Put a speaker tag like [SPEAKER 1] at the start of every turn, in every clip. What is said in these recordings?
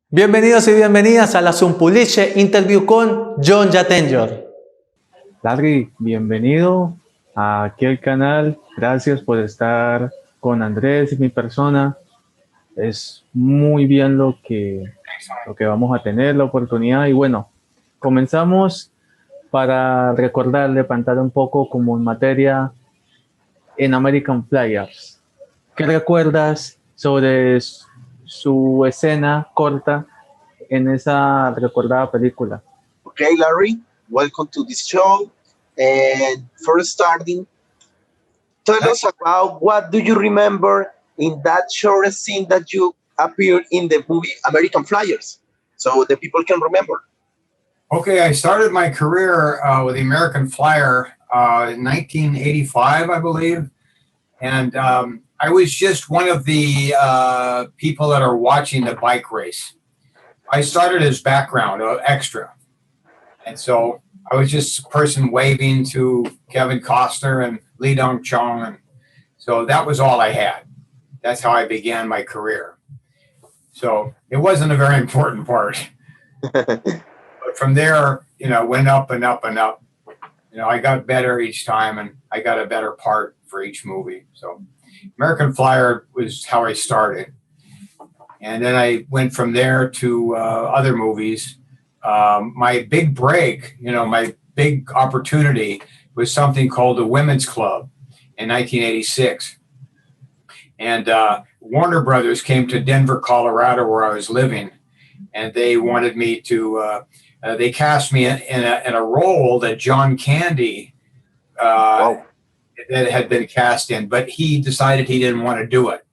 [SPEAKER 1] Bienvenidos y bienvenidas a la Unpublished interview con Jhon Jatenjor.
[SPEAKER 2] Larry, bienvenido aquí al canal. Gracias por estar con Andrés y mi persona. Es muy bien lo que vamos a tener, la oportunidad. Y bueno, comenzamos para recordar, levantar un poco como en materia en American Flyers. ¿Qué recuerdas sobre su escena corta en esa recordada película?
[SPEAKER 3] Okay, Larry, welcome to this show. And first starting, tell us about what do you remember in that short scene that you appeared in the movie American Flyers, so the people can remember.
[SPEAKER 4] Okay, I started my career with the American Flyer in 1985, I believe. And I was just one of the people that are watching the bike race. I started as background, extra. And so I was just a person waving to Kevin Costner and Lee Dong-chong. And so that was all I had. That's how I began my career. So it wasn't a very important part. But from there, went up and up and up. I got better each time, and I got a better part for each movie. So American Flyer was how I started. And then I went from there to other movies. My big break, my big opportunity was something called the Women's Club in 1986. And Warner Brothers came to Denver, Colorado, where I was living, and they wanted me to, they cast me in a role that John Candy that had been cast in, but he decided he didn't want to do it.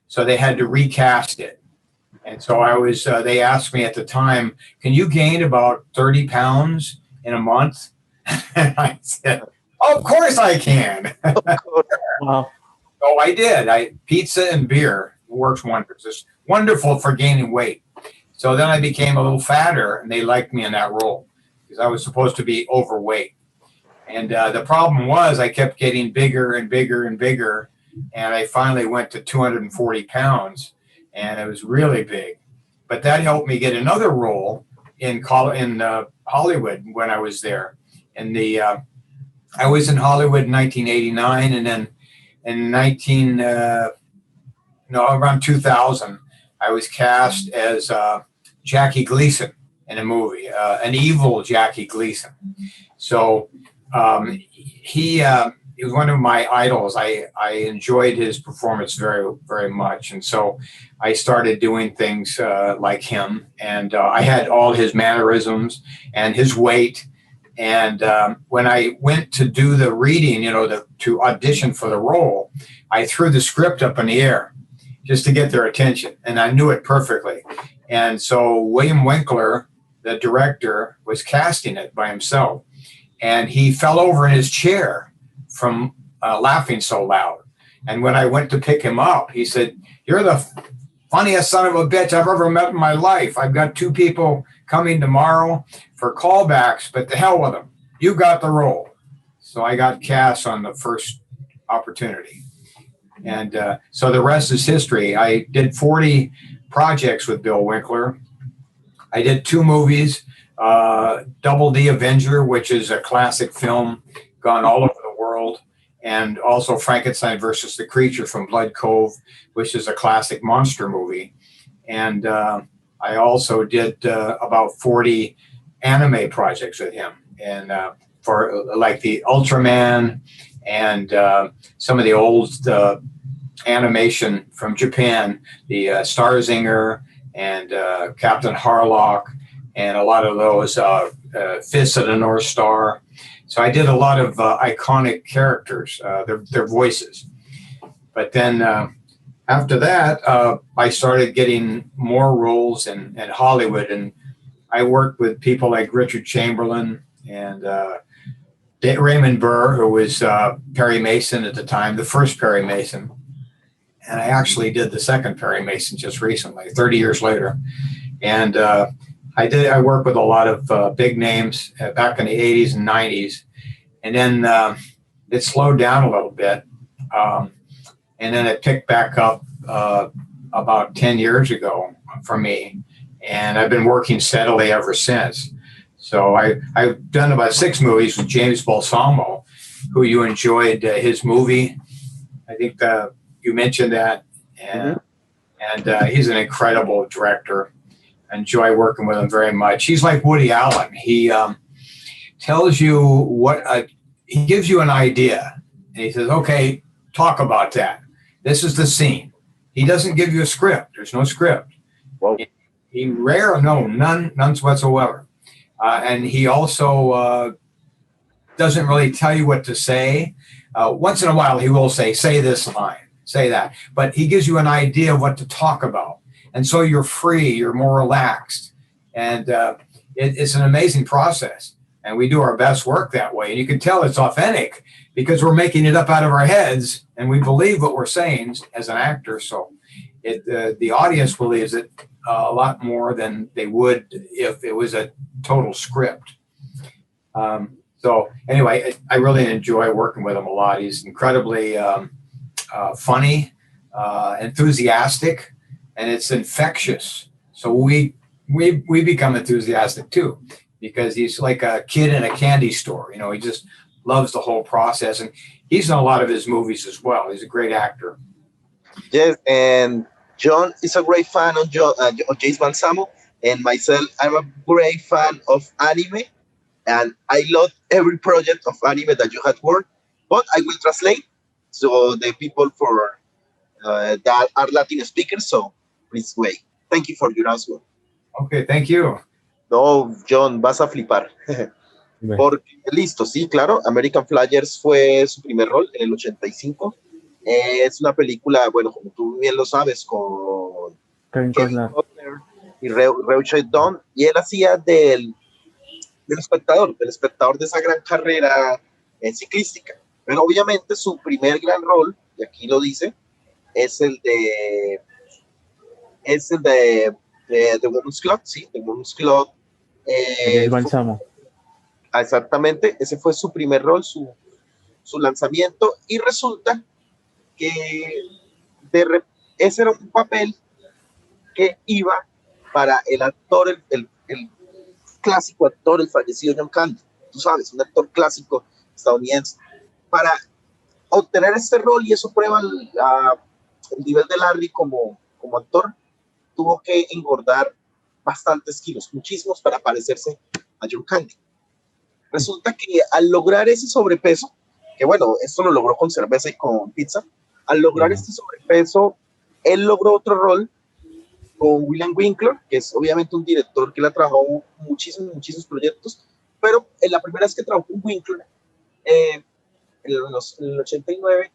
[SPEAKER 4] So they had to recast it. And so they asked me at the time, can you gain about 30 pounds in a month? And I said, of course I can.
[SPEAKER 2] Wow.
[SPEAKER 4] So I did. Pizza and beer works wonders. It's wonderful for gaining weight. So then I became a little fatter, and they liked me in that role because I was supposed to be overweight. And the problem was I kept getting bigger and bigger and bigger, and I finally went to 240 pounds, and it was really big. But that helped me get another role in Hollywood when I was there. And I was in Hollywood in 1989, and then in around 2000, I was cast as Jackie Gleason in a movie, an evil Jackie Gleason. So he was one of my idols. I enjoyed his performance very, very much. And so I started doing things like him. And I had all his mannerisms and his weight. And when I went to do the reading, to audition for the role, I threw the script up in the air just to get their attention. And I knew it perfectly. And so William Winkler, the director, was casting it by himself. And he fell over in his chair from laughing so loud. And when I went to pick him up, he said, "You're the funniest son of a bitch I've ever met in my life. I've got 2 people coming tomorrow for callbacks, but the hell with them. You got the role." So I got cast on the first opportunity. And so the rest is history. I did 40 projects with Bill Winkler. I did 2 movies, Double D Avenger, which is a classic film, gone all over the world, and also Frankenstein versus the Creature from Blood Cove, which is a classic monster movie. And I also did about 40 anime projects with him, and for like the Ultraman and some of the old animation from Japan, the Starzinger and Captain Harlock, and a lot of those Fist of the North Star. So I did a lot of iconic characters, their voices. But then after that, I started getting more roles in Hollywood, and I worked with people like Richard Chamberlain and Raymond Burr, who was Perry Mason at the time, the first Perry Mason. And I actually did the second Perry Mason just recently, 30 years later. And I worked with a lot of big names back in the 80s and 90s. And then it slowed down a little bit. And then it picked back up about 10 years ago for me. and I've been working steadily ever since. So I've done about 6 movies with James Balsamo, who you enjoyed his movie. I think you mentioned that, and he's an incredible director. I enjoy working with him very much. He's like Woody Allen. He tells you he gives you an idea, and he says, "Okay, talk about that. This is the scene." He doesn't give you a script. There's no script.
[SPEAKER 3] Wow.
[SPEAKER 4] None whatsoever. And he also doesn't really tell you what to say. Once in a while, he will say this line, say that. But he gives you an idea of what to talk about. And so you're free, you're more relaxed. And it's an amazing process. And we do our best work that way. And you can tell it's authentic because we're making it up out of our heads. And we believe what we're saying as an actor. So the audience believes it a lot more than they would if it was a total script. So anyway, I really enjoy working with him a lot. He's incredibly funny, enthusiastic, and it's infectious. So we become enthusiastic too, because he's like a kid in a candy store. You know, he just loves the whole process, and he's in a lot of his movies as well. He's a great actor.
[SPEAKER 3] Yes, and Jhon is a great fan of James Balsamo, and myself, I'm a great fan of anime, and I love every project of anime that you had worked. But I will translate so the people that are Latin speakers. So please wait. Thank you for your answer.
[SPEAKER 4] Okay, thank you.
[SPEAKER 3] No, Jhon, vas a flipar. Porque, listo, sí, claro, American Flyers fue su primer rol en el 85. Es una película, bueno, como tú bien lo sabes, con Kevin Butler y Reuchet Dawn, y él hacía del espectador de esa gran carrera ciclística. Pero obviamente su primer gran rol, y aquí lo dice, es el de The Woman's Club, sí, The Woman's Club.
[SPEAKER 2] Balsamo.
[SPEAKER 3] Exactamente, ese fue su primer rol, su lanzamiento, y resulta que ese era un papel que iba para el actor, el clásico actor, el fallecido Jhon Candy, tú sabes, un actor clásico estadounidense. Para obtener este rol, y eso prueba el nivel de Larry como actor, tuvo que engordar bastantes kilos, muchísimos, para parecerse a Jhon Candy. Resulta que al lograr ese sobrepeso, que bueno, esto lo logró con cerveza y con pizza, al lograr este sobrepeso, él logró otro rol con William Winkler, que es obviamente un director que le ha trabajado muchísimos proyectos, pero en la primera vez que trabajó con Winkler, en el 89,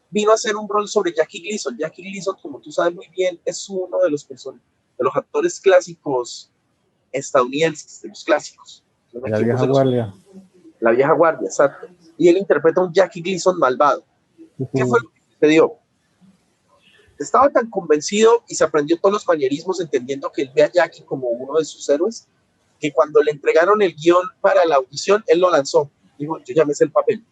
[SPEAKER 3] vino a hacer un rol sobre Jackie Gleason. Jackie Gleason, como tú sabes muy bien, es uno de los actores clásicos estadounidenses, de los clásicos.
[SPEAKER 2] La vieja guardia.
[SPEAKER 3] La vieja guardia, exacto. Y él interpreta a un Jackie Gleason malvado. ¿Qué fue lo que sucedió? Estaba tan convencido y se aprendió todos los manierismos, entendiendo que él ve a Jackie como uno de sus héroes, que cuando le entregaron el guión para la audición, él lo lanzó. Dijo, yo ya me sé el papel.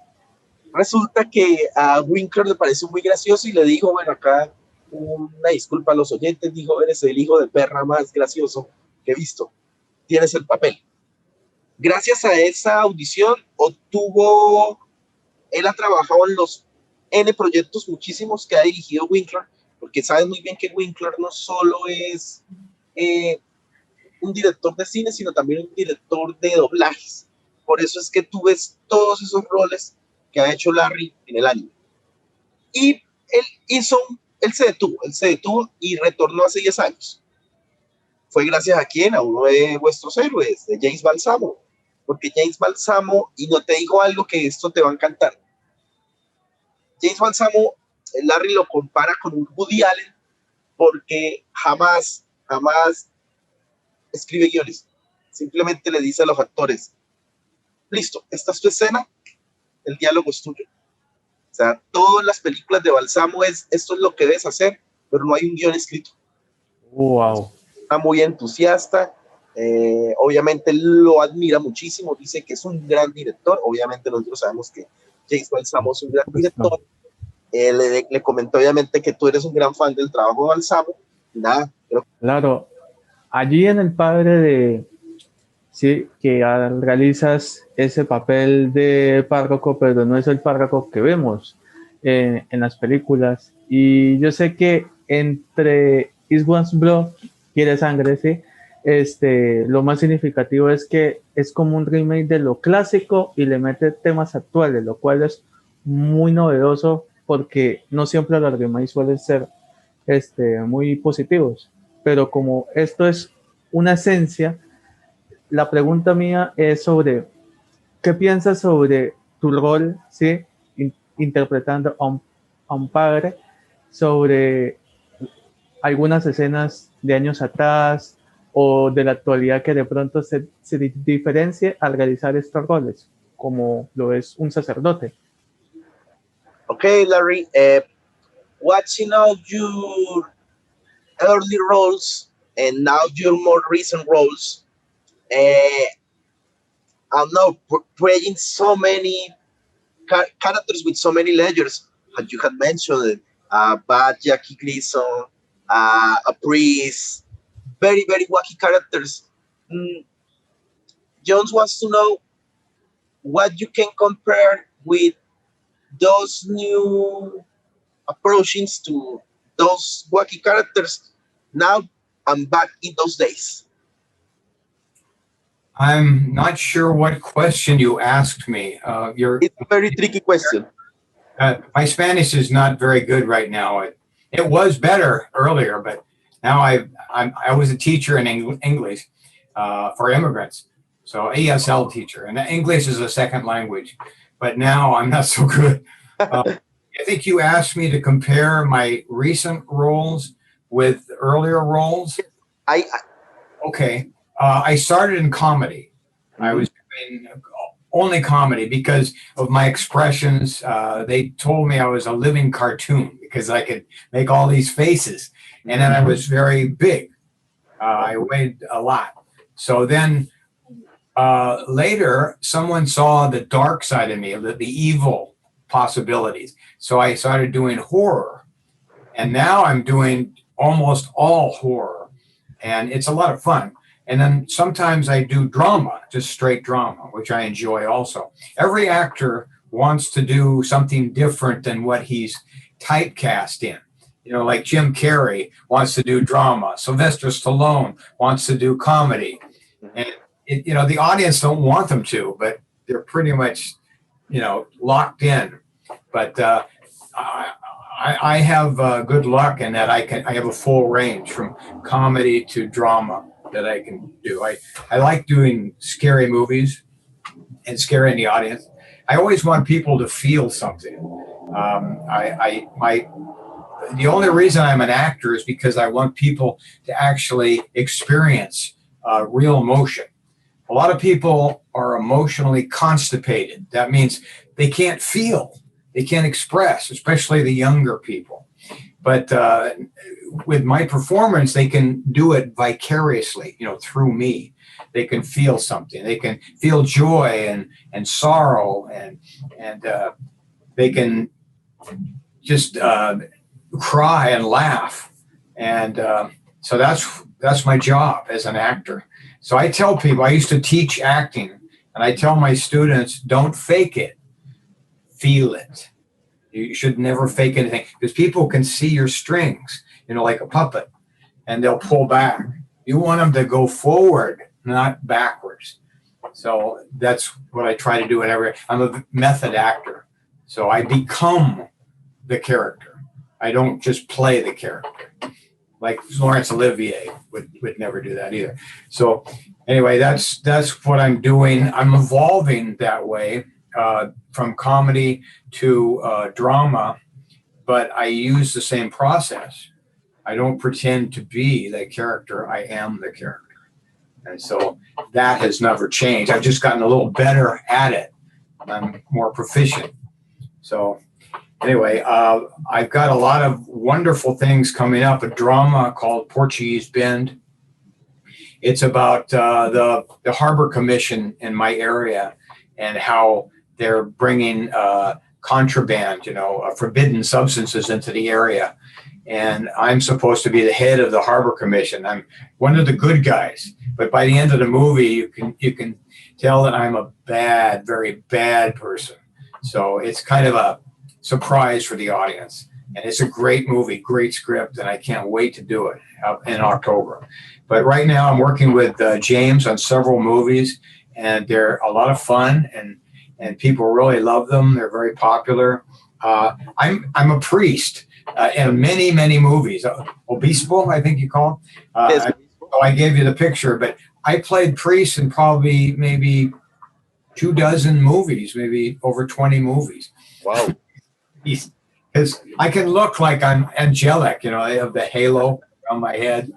[SPEAKER 3] Resulta que a Winkler le pareció muy gracioso y le dijo, bueno, acá una disculpa a los oyentes, dijo, eres el hijo de perra más gracioso que he visto. Tienes el papel. Gracias a esa audición él ha trabajado en los N proyectos muchísimos que ha dirigido Winkler, porque sabes muy bien que Winkler no solo es un director de cine, sino también un director de doblajes. Por eso es que tú ves todos esos roles que ha hecho Larry en el anime. Y él se detuvo y retornó hace 10 años. Fue gracias a quién, a uno de vuestros héroes, de James Balsamo. Porque James Balsamo, y no te digo algo que esto te va a encantar, James Balsamo, Larry lo compara con un Woody Allen porque jamás escribe guiones. Simplemente le dice a los actores, listo, esta es tu escena, el diálogo es tuyo. O sea, todas las películas de Balsamo esto es lo que debes hacer, pero no hay un guión escrito.
[SPEAKER 2] Wow.
[SPEAKER 3] Está muy entusiasta. Obviamente lo admira muchísimo, dice que es un gran director. Obviamente nosotros sabemos que James Balsamo es un gran director. Le comentó obviamente que tú eres un gran fan del trabajo de Balsamo. Nada,
[SPEAKER 2] Claro, allí en el padre de, sí, que realizas ese papel de párroco, pero no es el párroco que vemos en las películas. Y yo sé que entre Is One's Blood, Quiere Sangre, sí, lo más significativo es que es como un remake de lo clásico y le mete temas actuales, lo cual es muy novedoso porque no siempre los remakes suelen ser muy positivos. Pero como esto es una esencia, la pregunta mía es sobre qué piensas sobre tu rol, ¿sí? Interpretando a un padre, sobre algunas escenas de años atrás o de la actualidad que de pronto se diferencie al realizar estos roles, como lo es un sacerdote.
[SPEAKER 3] Okay, Larry, watching all your early roles and now your more recent roles, I'm now playing so many characters with so many layers, as you had mentioned, bad Jackie Gleason, a priest, very, very wacky characters. Mm, Jones wants to know what you can compare with those new approachings to those wacky characters now and back in those days.
[SPEAKER 4] I'm not sure what question you asked me.
[SPEAKER 3] It's a very tricky question.
[SPEAKER 4] My Spanish is not very good right now. It was better earlier, but now I was a teacher in English for immigrants, so ESL teacher, and English is a second language. But now I'm not so good. I think you asked me to compare my recent roles with earlier roles.
[SPEAKER 3] I
[SPEAKER 4] Okay. I started in comedy. I was doing only comedy because of my expressions. They told me I was a living cartoon because I could make all these faces. And then I was very big. I weighed a lot. So then later, someone saw the dark side of me, the evil possibilities. So I started doing horror. And now I'm doing almost all horror. And it's a lot of fun. And then sometimes I do drama, just straight drama, which I enjoy also. Every actor wants to do something different than what he's typecast in. You know, like Jim Carrey wants to do drama. Sylvester Stallone wants to do comedy. And, the audience don't want them to, but they're pretty much, locked in. But I have good luck in that I have a full range from comedy to drama that I can do. I like doing scary movies and scaring the audience. I always want people to feel something. The only reason I'm an actor is because I want people to actually experience real emotion. A lot of people are emotionally constipated. That means they can't feel, they can't express, especially the younger people. But with my performance, they can do it vicariously, through me. They can feel something. They can feel joy and sorrow, and they can just cry and laugh. And so that's my job as an actor. So I tell people, I used to teach acting, and I tell my students, don't fake it, feel it. You should never fake anything because people can see your strings, like a puppet, and they'll pull back. You want them to go forward, not backwards. So that's what I try to do I'm a method actor. So I become the character. I don't just play the character. Like Laurence Olivier would never do that either. So anyway, that's what I'm doing. I'm evolving that way. From comedy to drama, but I use the same process. I don't pretend to be the character. I am the character. And so that has never changed. I've just gotten a little better at it. I'm more proficient. So anyway, I've got a lot of wonderful things coming up. A drama called Portuguese Bend. It's about the Harbor Commission in my area and how they're bringing contraband, forbidden substances into the area. And I'm supposed to be the head of the Harbor Commission. I'm one of the good guys. But by the end of the movie, you can tell that I'm a bad, very bad person. So it's kind of a surprise for the audience. And it's a great movie, great script, and I can't wait to do it in October. But right now I'm working with James on several movies, and they're a lot of fun, and people really love them. They're very popular. I'm a priest in many, many movies. Obispo, I think you call them.
[SPEAKER 3] Yes.
[SPEAKER 4] So I gave you the picture, but I played priest in probably maybe 24 movies, maybe over 20 movies.
[SPEAKER 3] Wow.
[SPEAKER 4] Because I can look like I'm angelic, I have the halo on my head.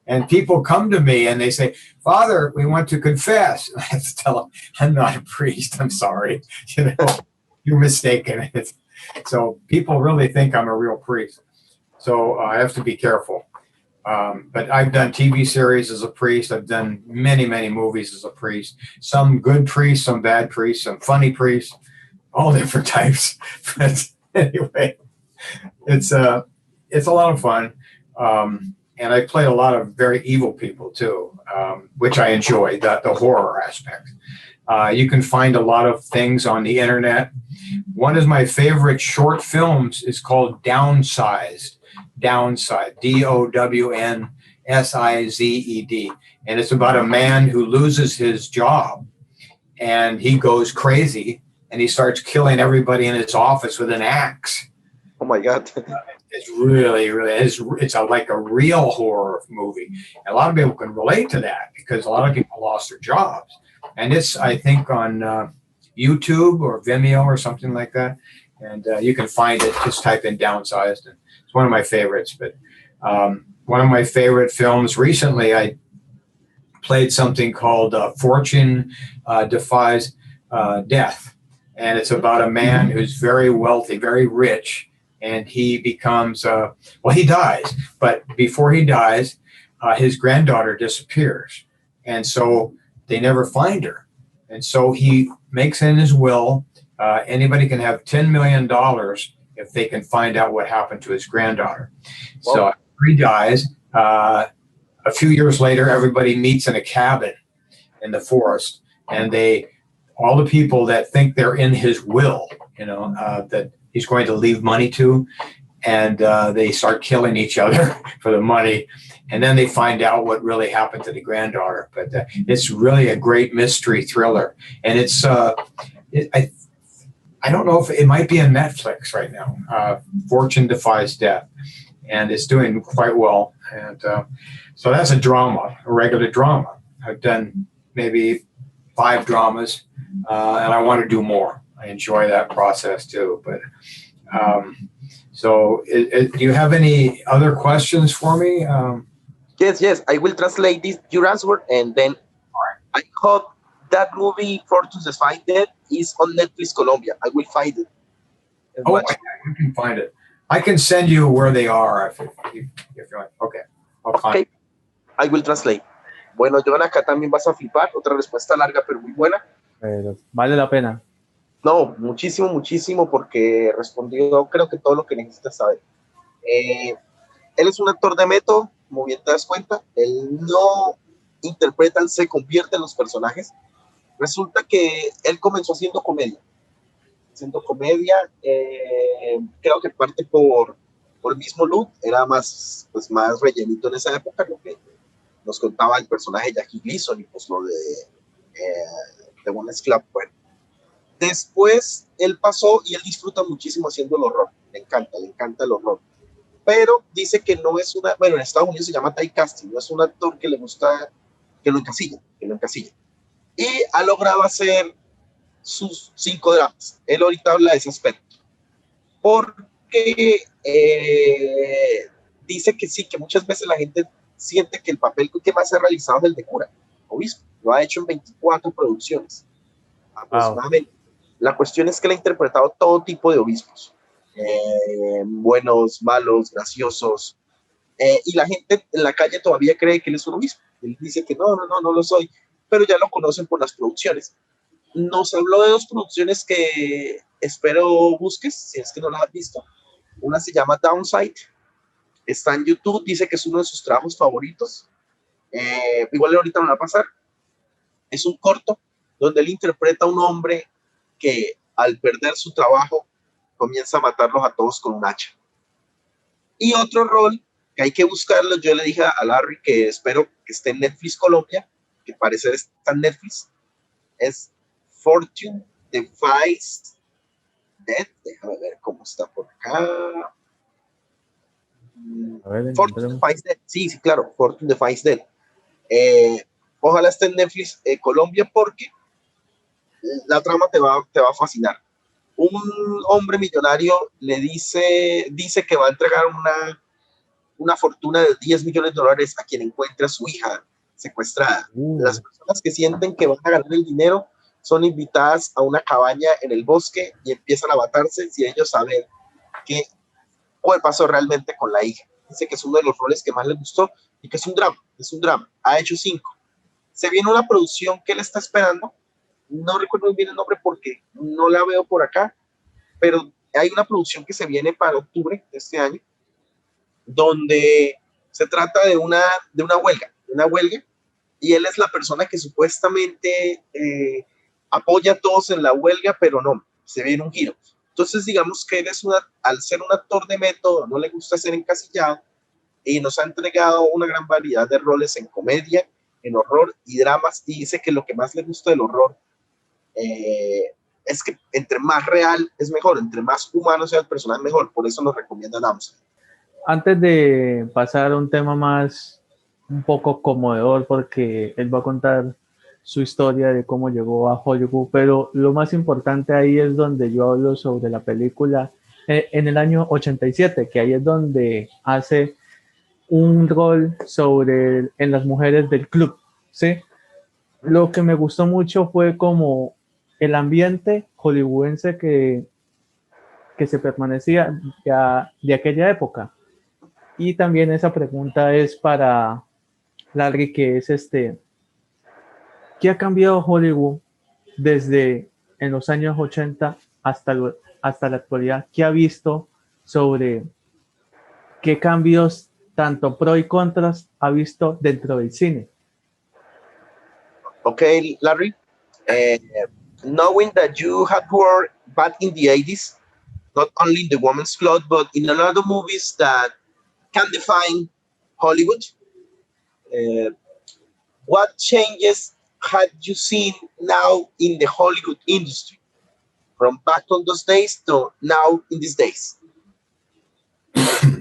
[SPEAKER 4] And people come to me and they say, Father, we want to confess. I have to tell them, I'm not a priest. I'm sorry. You're mistaken. So people really think I'm a real priest. So I have to be careful. But I've done TV series as a priest. I've done many, many movies as a priest. Some good priests, some bad priests, some funny priests, all different types. But anyway, it's a lot of fun. And I played a lot of very evil people too, which I enjoy, the horror aspect. You can find a lot of things on the internet. One of my favorite short films is called Downsized, Downssized, And it's about a man who loses his job and he goes crazy and he starts killing everybody in his office with an axe.
[SPEAKER 3] Oh my God.
[SPEAKER 4] It's really, it's like a real horror movie. And a lot of people can relate to that because a lot of people lost their jobs. And it's, I think, on YouTube or Vimeo or something like that. And you can find it, just type in Downsized. And it's one of my favorites. But one of my favorite films recently, I played something called Fortune Defies Death. And it's about a man who's very wealthy, very rich. And he becomes, he dies. But before he dies, his granddaughter disappears. And so they never find her. And so he makes in his will, anybody can have $10 million if they can find out what happened to his granddaughter. Wow. So after he dies, a few years later, everybody meets in a cabin in the forest. And all the people that think they're in his will, that he's going to leave money to, and they start killing each other for the money. And then they find out what really happened to the granddaughter. But it's really a great mystery thriller. And it's, I don't know if it might be on Netflix right now, Fortune Defies Death. And it's doing quite well. And so that's a drama, a regular drama. I've done maybe 5 dramas, and I want to do more. I enjoy that process too. But so do you have any other questions for me?
[SPEAKER 3] Yes. I will translate your answer, and then I hope that movie Fortune Defies Death is on Netflix Colombia. I will find it.
[SPEAKER 4] You can find it. I can send you where they are if you like. Okay.
[SPEAKER 3] Okay. I will translate. Bueno, Jhon, acá también vas a flipar. Otra respuesta larga, pero muy buena.
[SPEAKER 2] Vale la pena.
[SPEAKER 3] No, muchísimo, porque respondió creo que todo lo que necesitas saber. Él es un actor de método, como bien te das cuenta. Él no interpreta, él se convierte en los personajes. Resulta que él comenzó haciendo comedia. Creo que parte por el mismo look, era más rellenito en esa época, lo que nos contaba el personaje Jackie Gleason y pues lo de One Club. Bueno, después él pasó y él disfruta muchísimo haciendo el horror, le encanta el horror, pero dice que no es en Estados Unidos se llama typecasting, no es un actor que le gusta que lo encasilla, y ha logrado hacer sus 5 dramas. Él ahorita habla de ese aspecto, porque dice que sí, que muchas veces la gente siente que el papel que más ha realizado es el de cura, obispo. Lo ha hecho en 24 producciones aproximadamente. Wow. La cuestión es que él ha interpretado todo tipo de obispos, buenos, malos, graciosos, y la gente en la calle todavía cree que él es un obispo. Él dice que no lo soy, pero ya lo conocen por las producciones. Nos habló de 2 producciones que espero busques, si es que no la has visto. Una se llama Downside, está en YouTube, dice que es uno de sus trabajos favoritos. Igual ahorita me va a pasar. Es un corto donde él interpreta a un hombre que al perder su trabajo comienza a matarlos a todos con un hacha. Y otro rol que hay que buscarlo, yo le dije a Larry que espero que esté en Netflix Colombia, que parece está en Netflix, es Fortune Defies Dead. Déjame ver cómo está por acá.
[SPEAKER 2] A ver,
[SPEAKER 3] Fortune
[SPEAKER 2] encontremos.
[SPEAKER 3] Defies Dead, sí, sí, claro, Fortune Defies Dead. Ojalá esté en Netflix Colombia porque la trama te va a fascinar. Un hombre millonario le dice que va a entregar una fortuna de $10 millones a quien encuentre a su hija secuestrada. Las personas que sienten que van a ganar el dinero son invitadas a una cabaña en el bosque y empiezan a matarse si ellos saben qué pasó realmente con la hija. Dice que es uno de los roles que más le gustó y que es un drama. Ha hecho 5. Se viene una producción que él está esperando. No recuerdo muy bien el nombre porque no la veo por acá, pero hay una producción que se viene para octubre de este año, donde se trata de una huelga, y él es la persona que supuestamente apoya a todos en la huelga, pero no, se viene un giro. Entonces, digamos que él al ser un actor de método, no le gusta ser encasillado, y nos ha entregado una gran variedad de roles en comedia, en horror y dramas, y dice que lo que más le gusta del horror es que entre más real es mejor, entre más humano sea el personaje mejor, por eso nos recomienda Downside.
[SPEAKER 2] Antes de pasar a un tema más un poco conmovedor, porque él va a contar su historia de cómo llegó a Hollywood, pero lo más importante ahí es donde yo hablo sobre la película en el año 87, que ahí es donde hace un rol sobre en las mujeres del club, ¿sí? Lo que me gustó mucho fue como el ambiente hollywoodense que se permanecía ya de aquella época. Y también esa pregunta es para Larry, que es ¿qué ha cambiado Hollywood desde en los años 80 hasta la actualidad? ¿Qué ha visto sobre qué cambios, tanto pro y contras, ha visto dentro del cine?
[SPEAKER 3] Okay, Larry, knowing that you had worked back in the 80s, not only in the Women's Club, but in a lot of movies that can define Hollywood, what changes had you seen now in the Hollywood industry from back on those days to now in these days?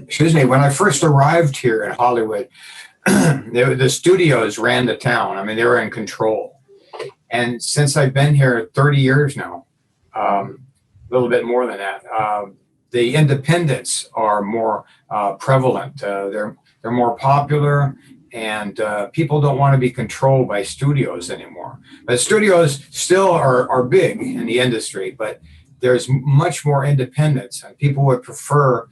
[SPEAKER 4] Excuse me. When I first arrived here in Hollywood, the studios ran the town. I mean, they were in control. And since I've been here 30 years now, a little bit more than that, the independents are more prevalent. They're more popular, and people don't want to be controlled by studios anymore. But studios still are big in the industry, but there's much more independence, and people would prefer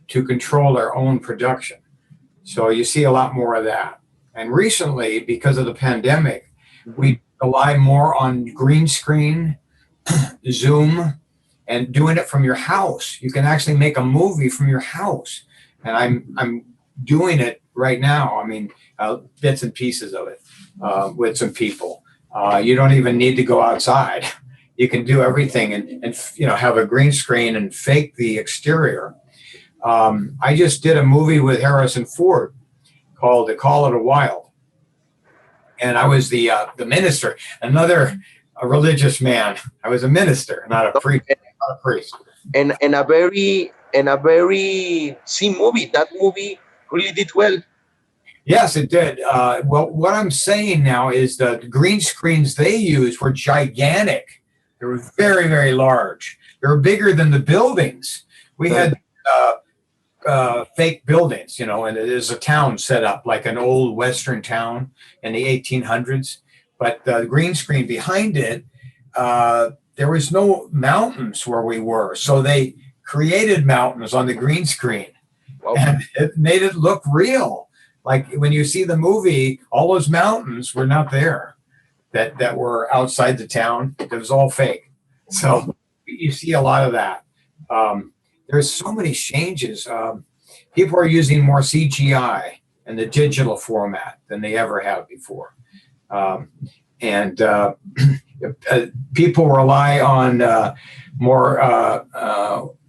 [SPEAKER 4] to control their own production. So you see a lot more of that. And recently, because of the pandemic, we rely more on green screen, Zoom, and doing it from your house. You can actually make a movie from your house. And I'm doing it right now. I mean, bits and pieces of it with some people. You don't even need to go outside. You can do everything and have a green screen and fake the exterior. I just did a movie with Harrison Ford called Call It a Wild. And I was the minister, a religious man. I was a minister, not a priest. Not a priest.
[SPEAKER 3] And a very movie. That movie really did well.
[SPEAKER 4] Yes, it did. Well, what I'm saying now is the green screens they used were gigantic. They were very, very large. They were bigger than the buildings. We had fake buildings, and there's a town set up like an old Western town in the 1800s. But the green screen behind it, there was no mountains where we were. So they created mountains on the green screen. Wow. And it made it look real. Like when you see the movie, all those mountains were not there that were outside the town. It was all fake. So you see a lot of that. There's so many changes. People are using more CGI in the digital format than they ever have before. And people rely on more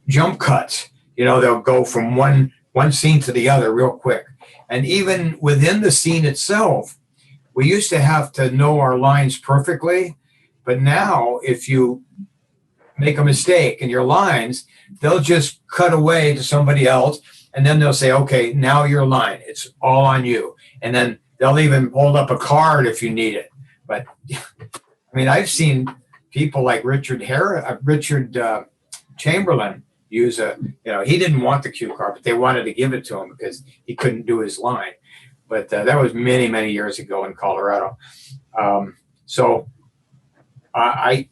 [SPEAKER 4] jump cuts. You know, they'll go from one scene to the other real quick. And even within the scene itself, we used to have to know our lines perfectly. But now, if you make a mistake in your lines, they'll just cut away to somebody else. And then they'll say, okay, now your line, it's all on you. And then they'll even hold up a card if you need it. But I mean, I've seen people like Richard Chamberlain use he didn't want the cue card, but they wanted to give it to him because he couldn't do his line. But that was many, many years ago in Colorado. So I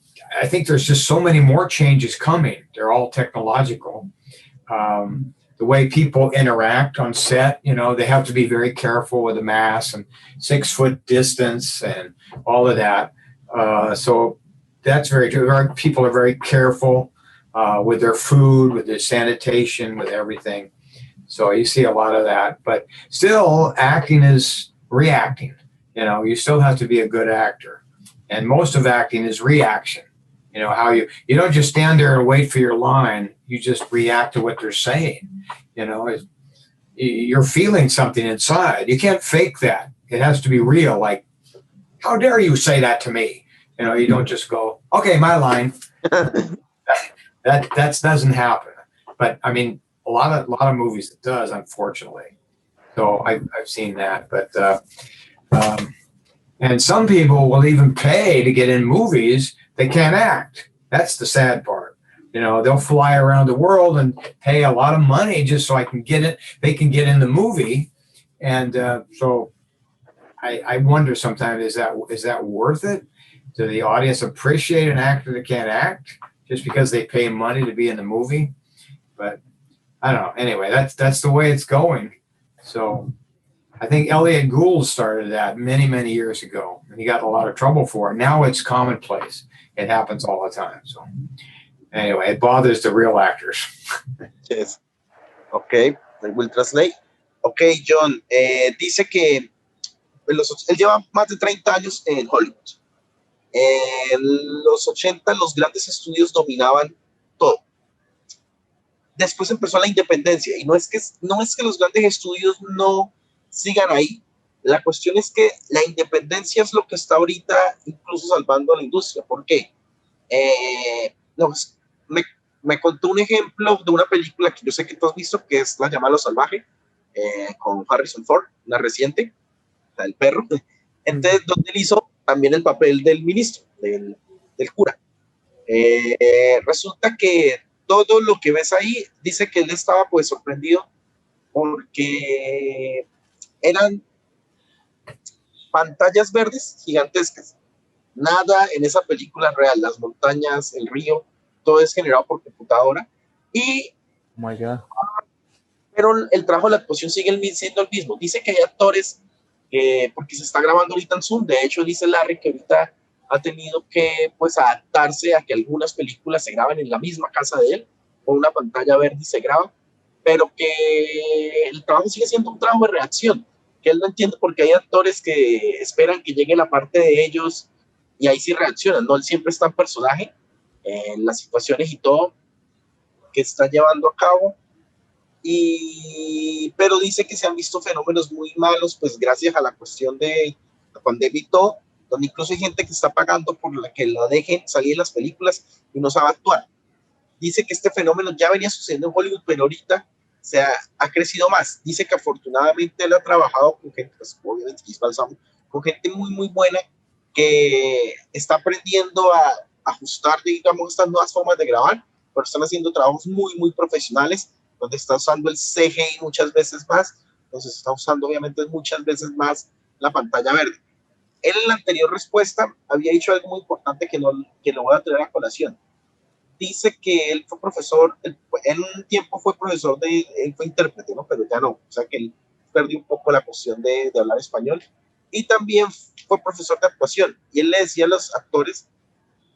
[SPEAKER 4] think there's just so many more changes coming. They're all technological. The way people interact on set, they have to be very careful with the mask and 6 foot distance and all of that. So that's very true. People are very careful with their food, with their sanitation, with everything. So you see a lot of that. But still, acting is reacting. You still have to be a good actor. And most of acting is reaction. How you don't just stand there and wait for your line. You just react to what they're saying. You're feeling something inside. You can't fake that. It has to be real. Like, how dare you say that to me? You don't just go, okay, my line. that doesn't happen. But I mean, a lot of movies it does, unfortunately. So I've seen that. But and some people will even pay to get in movies. They can't act. That's the sad part. They'll fly around the world and pay a lot of money just so I can get it. They can get in the movie. And so I wonder sometimes, is that worth it? Do the audience appreciate an actor that can't act just because they pay money to be in the movie? But I don't know. Anyway, that's the way it's going. So I think Elliot Gould started that many, many years ago, and he got a lot of trouble for it. Now it's commonplace. It happens all the time. So anyway, it bothers the real actors.
[SPEAKER 3] Yes. Okay, I will translate. Okay, Jhon, dice que él lleva más de 30 años en Hollywood. En los 80 los grandes estudios dominaban todo. Después empezó la independencia y no es que los grandes estudios no sigan ahí. La cuestión es que la independencia es lo que está ahorita incluso salvando a la industria. ¿Por qué? Me contó un ejemplo de una película que yo sé que tú has visto, que es La llamada a lo salvaje, con Harrison Ford, una reciente, la del perro. Entonces, donde él hizo también el papel del ministro, del cura. Resulta que todo lo que ves ahí, dice que él estaba pues sorprendido porque eran pantallas verdes gigantescas. Nada en esa película es real. Las montañas, el río, todo es generado por computadora. Y,
[SPEAKER 2] Oh my God.
[SPEAKER 3] pero el trabajo de la actuación sigue siendo el mismo. Dice que hay actores porque se está grabando ahorita en Zoom. De hecho, dice Larry que ahorita ha tenido que pues adaptarse a que algunas películas se graben en la misma casa de él, con una pantalla verde y se graba, pero que el trabajo sigue siendo un trabajo de reacción, que él no entiende porque hay actores que esperan que llegue la parte de ellos y ahí sí reaccionan, ¿no? Él siempre está en personaje, en las situaciones y todo que está llevando a cabo, pero dice que se han visto fenómenos muy malos, pues gracias a la cuestión de la pandemia y todo, donde incluso hay gente que está pagando por la que la dejen salir en las películas y no sabe actuar. Dice que este fenómeno ya venía sucediendo en Hollywood, pero ahorita ha crecido más. Dice que afortunadamente él ha trabajado con gente, pues, obviamente, Balsamo, con gente muy, muy buena que está aprendiendo a ajustar, digamos, estas nuevas formas de grabar, pero están haciendo trabajos muy, muy profesionales, donde está usando el CGI muchas veces más, entonces está usando obviamente muchas veces más la pantalla verde. Él en la anterior respuesta había dicho algo muy importante que lo voy a traer a colación. Dice que él fue profesor, él en un tiempo fue profesor él fue intérprete, ¿no? Pero ya no, o sea que él perdió un poco la cuestión de hablar español, y también fue profesor de actuación, y él le decía a los actores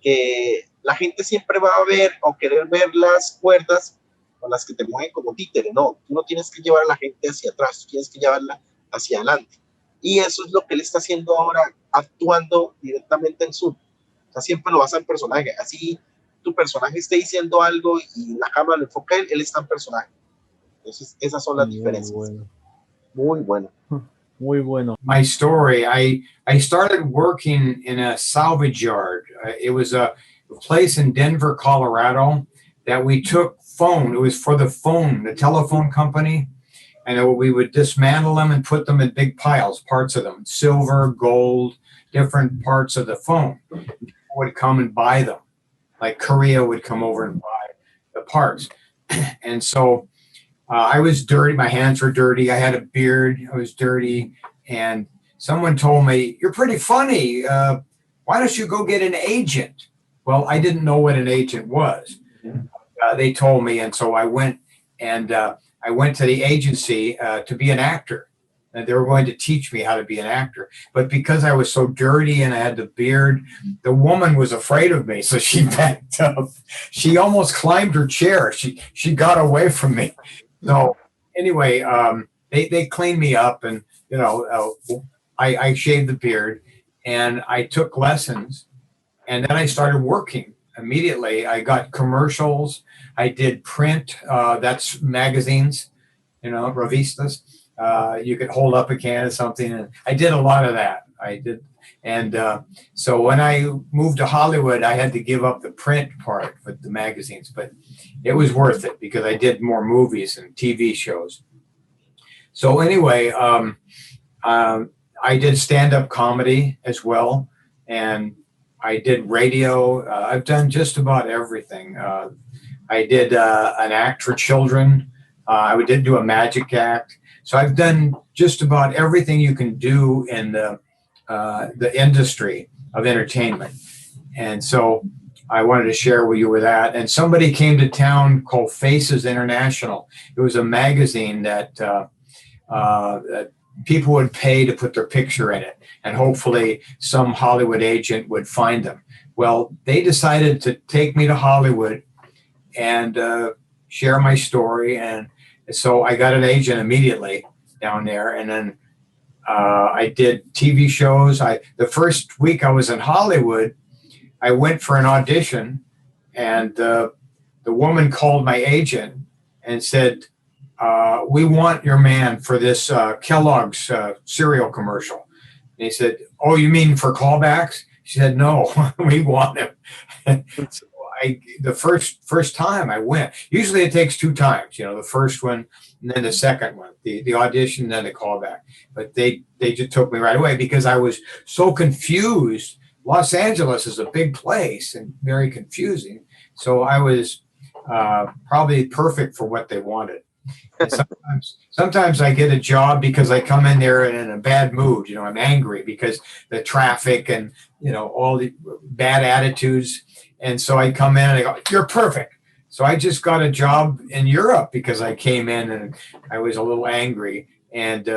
[SPEAKER 3] que la gente siempre va a ver o querer ver las cuerdas con las que te mueven como títere. No, tú no tienes que llevar a la gente hacia atrás, tú tienes que llevarla hacia adelante. Y eso es lo que él está haciendo ahora, actuando directamente en Zoom. O sea, siempre lo vas en personaje. Así tu personaje esté diciendo algo y la cámara lo enfoca a él, él está en personaje. Entonces, esas son las
[SPEAKER 2] Muy
[SPEAKER 3] diferencias.
[SPEAKER 2] bueno.
[SPEAKER 3] Muy bueno.
[SPEAKER 2] Muy bueno.
[SPEAKER 4] My story, I started working in a salvage yard. It was a place in Denver, Colorado that we took phone. It was for the phone, the telephone company. And we would dismantle them and put them in big piles, parts of them, silver, gold, different parts of the phone. People would come and buy them. Like Korea would come over and buy the parts. And so I was dirty. My hands were dirty. I had a beard. I was dirty. And someone told me, "You're pretty funny. Why don't you go get an agent?" Well, I didn't know what an agent was. They told me. And so I went and I went to the agency to be an actor. And they were going to teach me how to be an actor. But because I was so dirty and I had the beard, the woman was afraid of me. So she backed up. She almost climbed her chair. She got away from me. So anyway, they cleaned me up, and I shaved the beard, and I took lessons, and then I started working immediately. I got commercials. I did print. That's magazines, revistas. You could hold up a can of something, and I did a lot of that. I did. And so when I moved to Hollywood, I had to give up the print part with the magazines, but it was worth it because I did more movies and TV shows. So anyway, I did stand-up comedy as well, and I did radio. I've done just about everything. I did an act for children. I did do a magic act. So I've done just about everything you can do in the industry of entertainment. And so I wanted to share with you with that. And somebody came to town called Faces International. It was a magazine that people would pay to put their picture in it, and hopefully some Hollywood agent would find them. Well, they decided to take me to Hollywood and share my story. And so I got an agent immediately down there. And then I did TV shows. The first week I was in Hollywood, I went for an audition, and the woman called my agent and said, "We want your man for this Kellogg's cereal commercial." And he said, "Oh, you mean for callbacks?" She said, "No, we want him." So the first time I went, usually it takes two times, the first one and then the second one, the audition, then the callback. But they just took me right away because I was so confused. Los Angeles is a big place and very confusing. So I was probably perfect for what they wanted. And sometimes I get a job because I come in there and in a bad mood. I'm angry because the traffic and, all the bad attitudes. And so I come in and I go, "You're perfect." So I just got a job in Europe because I came in and I was a little angry. And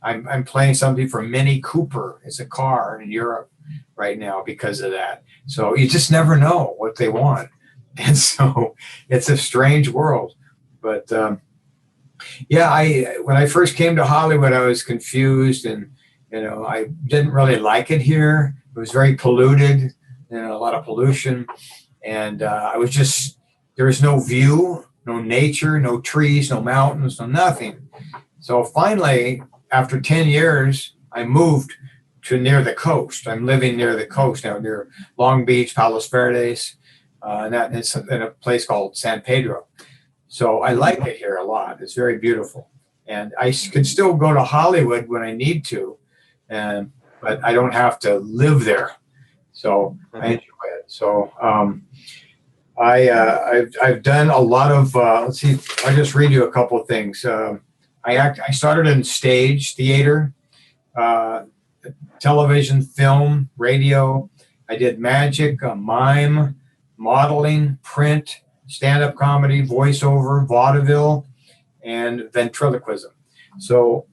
[SPEAKER 4] I'm playing something for Mini Cooper. It's a car in Europe right now because of that. So you just never know what they want. And so it's a strange world. But when I first came to Hollywood, I was confused, and I didn't really like it here. It was very polluted, a lot of pollution, and there was no view, no nature, no trees, no mountains, no nothing. So finally, after 10 years, I moved to near the coast. I'm living near the coast now, near Long Beach, Palos Verdes, and it's in a place called San Pedro. So I like it here a lot. It's very beautiful. And I can still go to Hollywood when I need to, but I don't have to live there. So I enjoy it. So I've done a lot of, let's see, I'll just read you a couple of things. I started in stage, theater, television, film, radio. I did magic, mime, modeling, print, stand-up comedy, voiceover, vaudeville, and ventriloquism. So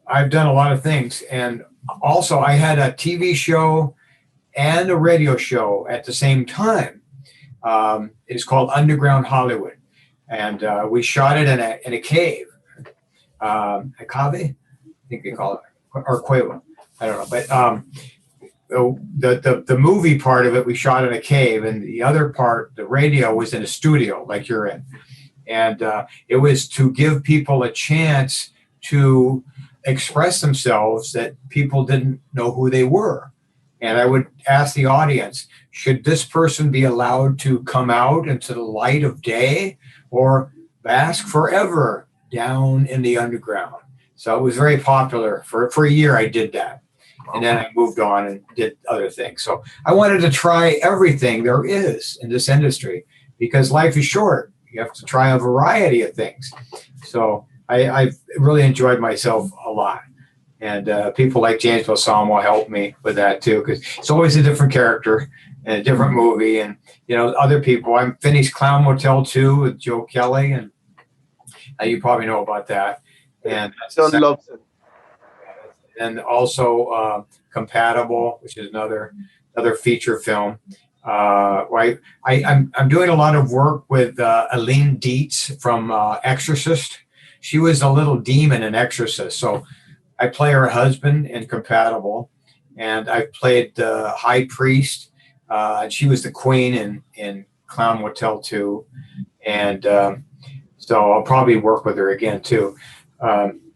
[SPEAKER 4] I've done a lot of things. And also I had a TV show and a radio show at the same time. It's called Underground Hollywood, and we shot it in a cave, a cave, I think they call it, or cueva. I don't know, but the movie part of it we shot in a cave, and the other part, the radio, was in a studio like you're in, and it was to give people a chance to express themselves that people didn't know who they were. And I would ask the audience, should this person be allowed to come out into the light of day or bask forever down in the underground? So it was very popular. For a year I did that. And then I moved on and did other things. So I wanted to try everything there is in this industry because life is short. You have to try a variety of things. So I've really enjoyed myself a lot. And people like James Balsamo helped me with that too, because it's always a different character and a different movie. And, you know, other people, I finished Clown Motel 2 with Joe Kelly, and you probably know about that. And
[SPEAKER 3] John loves it.
[SPEAKER 4] And also Compatible, which is another feature film. I'm doing a lot of work with Aline Dietz from Exorcist. She was a little demon in Exorcist, so I play her husband in Compatible, and I played the High Priest. She was the queen in Clown Motel 2, and so I'll probably work with her again too.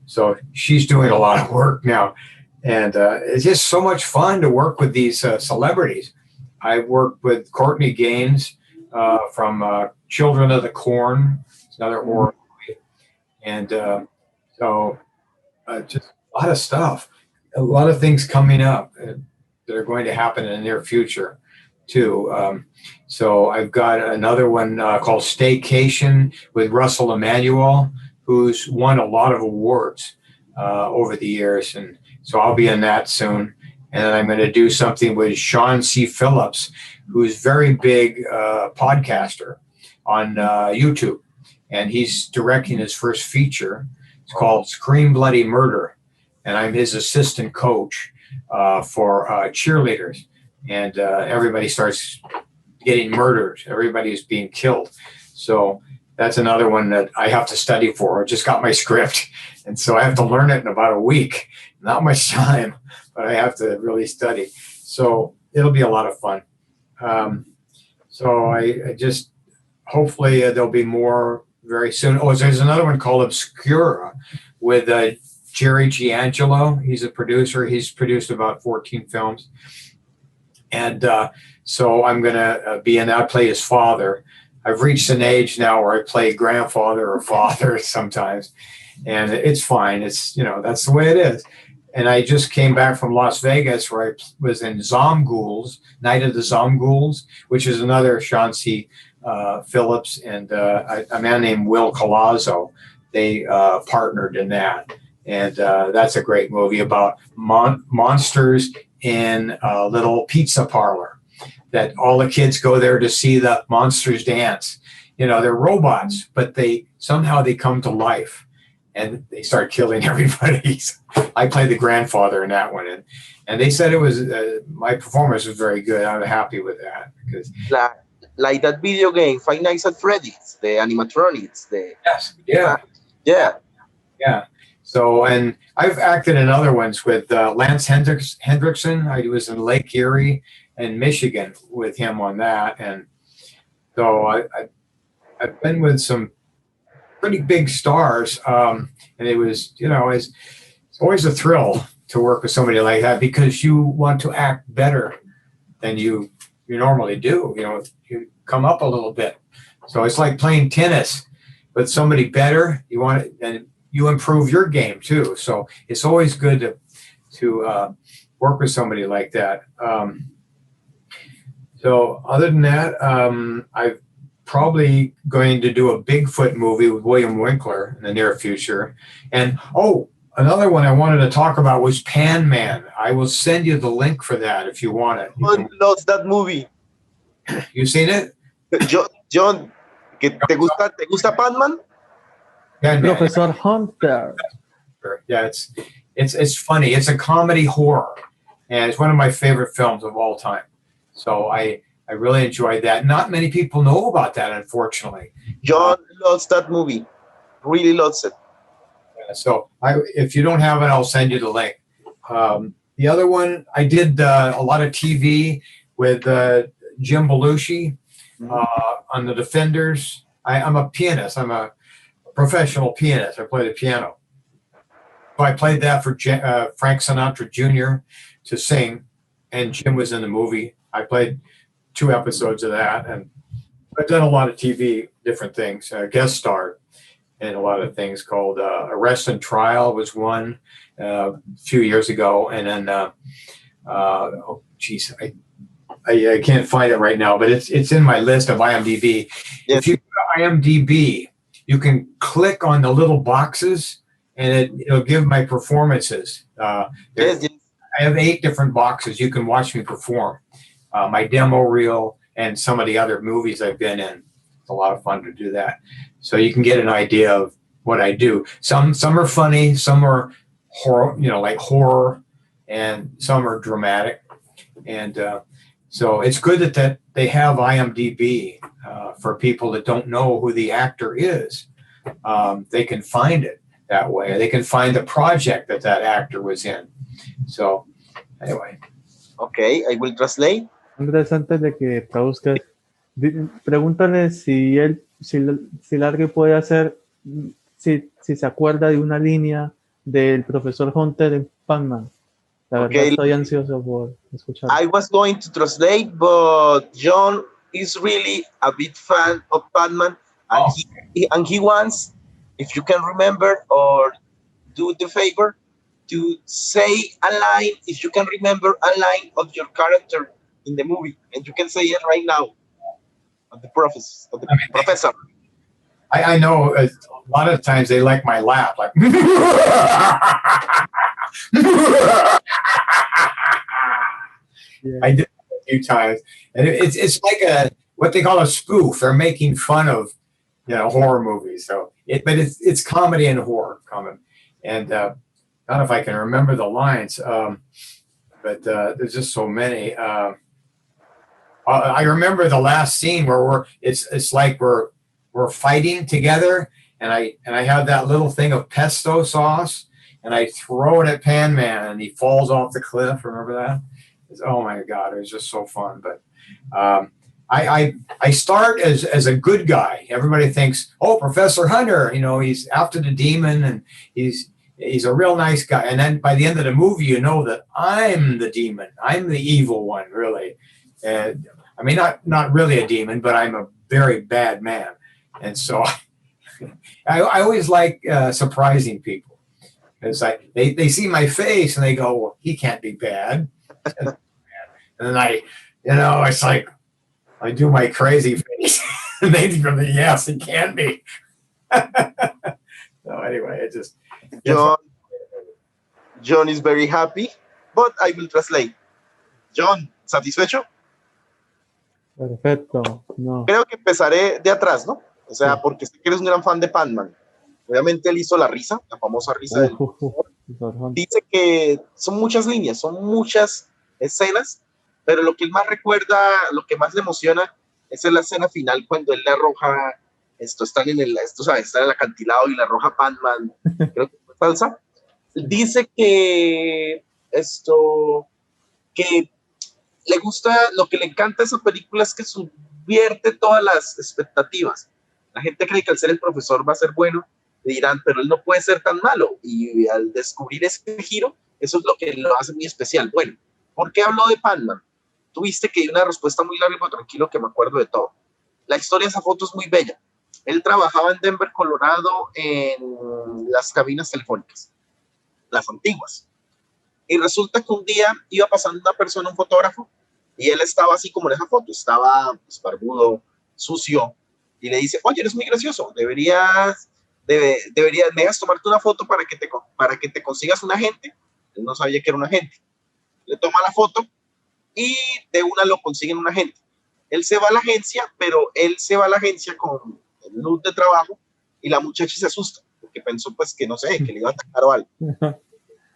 [SPEAKER 4] So she's doing a lot of work now, and it's just so much fun to work with these celebrities. I worked with Courtney Gaines from Children of the Corn. It's another horror movie, and so just a lot of stuff, a lot of things coming up that are going to happen in the near future too. So I've got another one called Staycation with Russell Emanuel, who's won a lot of awards over the years. And so I'll be in that soon. And then I'm going to do something with Sean C. Phillips, who's very big podcaster on YouTube. And he's directing his first feature. It's called Scream Bloody Murder. And I'm his assistant coach for cheerleaders. And everybody starts getting murdered. Everybody's being killed. So that's another one that I have to study for. I just got my script. And so I have to learn it in about a week. Not much time, but I have to really study. So it'll be a lot of fun. So I just, hopefully there'll be more very soon. Oh, there's another one called Obscura with Jerry Giangelo. He's a producer. He's produced about 14 films. And so I'm going to be in that. I play his father. I've reached an age now where I play grandfather or father sometimes, and it's fine. It's, you know, that's the way it is. And I just came back from Las Vegas where I was in Zomghouls, Night of the Zomghouls, which is another Sean C. Phillips and a man named Will Colazzo. They partnered in that. And that's a great movie about monsters in a little pizza parlor that all the kids go there to see the monsters dance. You know, they're robots, but they somehow come to life and they start killing everybody. I played the grandfather in that one. And they said it was, my performance was very good. I'm happy with that. Because
[SPEAKER 3] like that video game, Five Nights at Freddy's, the animatronics.
[SPEAKER 4] Yes, yeah.
[SPEAKER 3] Yeah.
[SPEAKER 4] Yeah. So, and I've acted in other ones with Lance Hendrickson. I was in Lake Erie in Michigan with him on that. And so I've been with some pretty big stars. And it was, you know, it's always a thrill to work with somebody like that because you want to act better than you normally do. You know, you come up a little bit. So it's like playing tennis with somebody better. You want it, and you improve your game too. So it's always good to work with somebody like that. So other than that, I'm probably going to do a Bigfoot movie with William Winkler in the near future. And another one I wanted to talk about was Panman. I will send you the link for that if you want it.
[SPEAKER 3] John loves that movie.
[SPEAKER 4] You seen it?
[SPEAKER 3] John, ¿te gusta Panman?
[SPEAKER 4] Panman.
[SPEAKER 2] Professor Hunter.
[SPEAKER 4] Yeah, it's funny. It's a comedy horror, and it's one of my favorite films of all time. So I I really enjoyed that. Not many people know about that, unfortunately.
[SPEAKER 3] Jhon loves that movie. Really loves it.
[SPEAKER 4] So if you don't have it, I'll send you the link. The other one, I did a lot of TV with Jim Belushi on the Defenders. I'm a pianist. I'm a professional pianist. I play the piano. So I played that for Frank Sinatra Jr. to sing, and Jim was in the movie. I played 2 episodes of that, and I've done a lot of TV, different things, guest starred in a lot of things called Arrest and Trial was one a few years ago. And then, oh, geez, I can't find it right now, but it's in my list of IMDb.
[SPEAKER 3] Yes.
[SPEAKER 4] If you go to IMDb, you can click on the little boxes and it'll give my performances.
[SPEAKER 3] Yes.
[SPEAKER 4] I have 8 different boxes. You can watch me perform my demo reel and some of the other movies I've been in. It's a lot of fun to do that. So you can get an idea of what I do. Some are funny, some are horror, like horror, and some are dramatic. And so it's good that they have IMDb for people that don't know who the actor is. They can find it that way. They can find the project that actor was in. So anyway.
[SPEAKER 3] Okay, I will translate.
[SPEAKER 2] Andrés, antes de que traduzcas, pregúntale si Larry puede hacer, si se acuerda de una línea del profesor Hunter en Panman. La verdad estoy ansioso por escuchar.
[SPEAKER 3] I was going to translate, but Jhon is really a big fan of Panman, and he wants, if you can remember or do the favor, to say a line, if you can remember a line of your character in the movie, and you can say it right now, of the professor.
[SPEAKER 4] I know a lot of times they like my laugh, like.
[SPEAKER 2] Yeah.
[SPEAKER 4] I did it a few times, and it's like what they call a spoof. They're making fun of horror movies. So but it's comedy and horror comedy, and I don't know if I can remember the lines, but there's just so many. I remember the last scene where it's like we're fighting together, and I have that little thing of pesto sauce, and I throw it at Panman, and he falls off the cliff. Remember that? Oh my God, it was just so fun. But I start as a good guy. Everybody thinks, oh, Professor Hunter, he's after the demon, and he's a real nice guy. And then by the end of the movie, you know that I'm the demon. I'm the evil one, really. And I mean, not really a demon, but I'm a very bad man. And so I always like surprising people. It's like they see my face and they go, well, he can't be bad. And then it's like I do my crazy face. And they go, yes, it can be. So anyway, it just
[SPEAKER 3] Jhon is very happy, but I will translate. Jhon, ¿satisfecho?
[SPEAKER 2] Perfecto. No.
[SPEAKER 3] Creo que empezaré de atrás, ¿no? O sea, porque sé que eres un gran fan de Panman. Obviamente él hizo la risa, la famosa risa del dice que son muchas líneas, son muchas escenas, pero lo que él más recuerda, lo que más le emociona es la escena final cuando él le arroja están en el acantilado y le arroja Panman, creo que fue salsa. Dice que que le gusta, lo que le encanta a esa película es que subvierte todas las expectativas. La gente cree que al ser el profesor va a ser bueno, dirán, pero él no puede ser tan malo. Y al descubrir ese giro, eso es lo que lo hace muy especial. Bueno, ¿por qué habló de Panman? Tuviste que una respuesta muy larga, pero tranquilo que me acuerdo de todo. La historia de esa foto es muy bella. Él trabajaba en Denver, Colorado, en las cabinas telefónicas, las antiguas. Y resulta que un día iba pasando una persona, un fotógrafo, y él estaba así como en esa foto, estaba barbudo, sucio, y le dice, oye, eres muy gracioso, deberías me dejas tomarte una foto para que te consigas un agente. Él no sabía que era un agente. Le toma la foto y de una lo consiguen un agente. Él se va a la agencia, pero él se va a la agencia con el look de trabajo y la muchacha se asusta, porque pensó pues que no sé, que le iba a atacar o algo.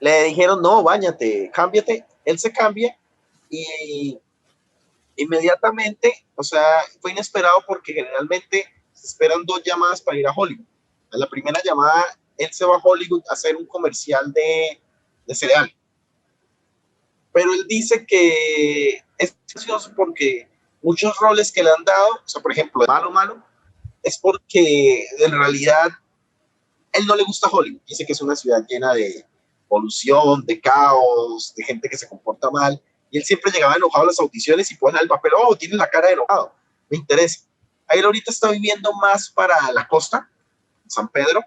[SPEAKER 3] Le dijeron, no, báñate, cámbiate. Él se cambia y inmediatamente, o sea, fue inesperado porque generalmente se esperan 2 llamadas para ir a Hollywood. A la primera llamada, él se va a Hollywood a hacer un comercial de cereal. Pero él dice que es gracioso porque muchos roles que le han dado, o sea, por ejemplo, de malo, malo, es porque en realidad él no le gusta Hollywood. Dice que es una ciudad llena de polución, de caos, de gente que se comporta mal. Y él siempre llegaba enojado a las audiciones y pone el papel, oh, tiene la cara de enojado, me interesa. Él ahorita está viviendo más para la costa, San Pedro,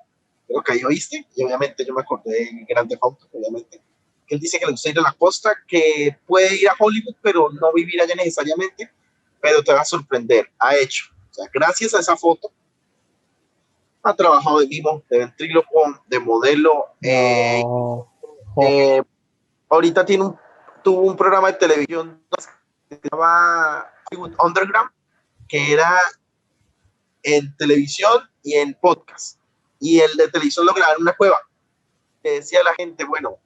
[SPEAKER 3] creo que ahí oíste, y obviamente yo me acordé de Grande Foto, obviamente, que él dice que le gusta ir a la costa, que puede ir a Hollywood, pero no vivir allá necesariamente, pero te va a sorprender, ha hecho. O sea, gracias a esa foto, ha trabajado de mimo, de ventríloco, de modelo.
[SPEAKER 2] No.
[SPEAKER 3] Ahorita tuvo un programa de televisión que se llamaba Underground, que era en televisión y en podcast. Y el de televisión lo grababa en una cueva. Le decía a la gente, bueno,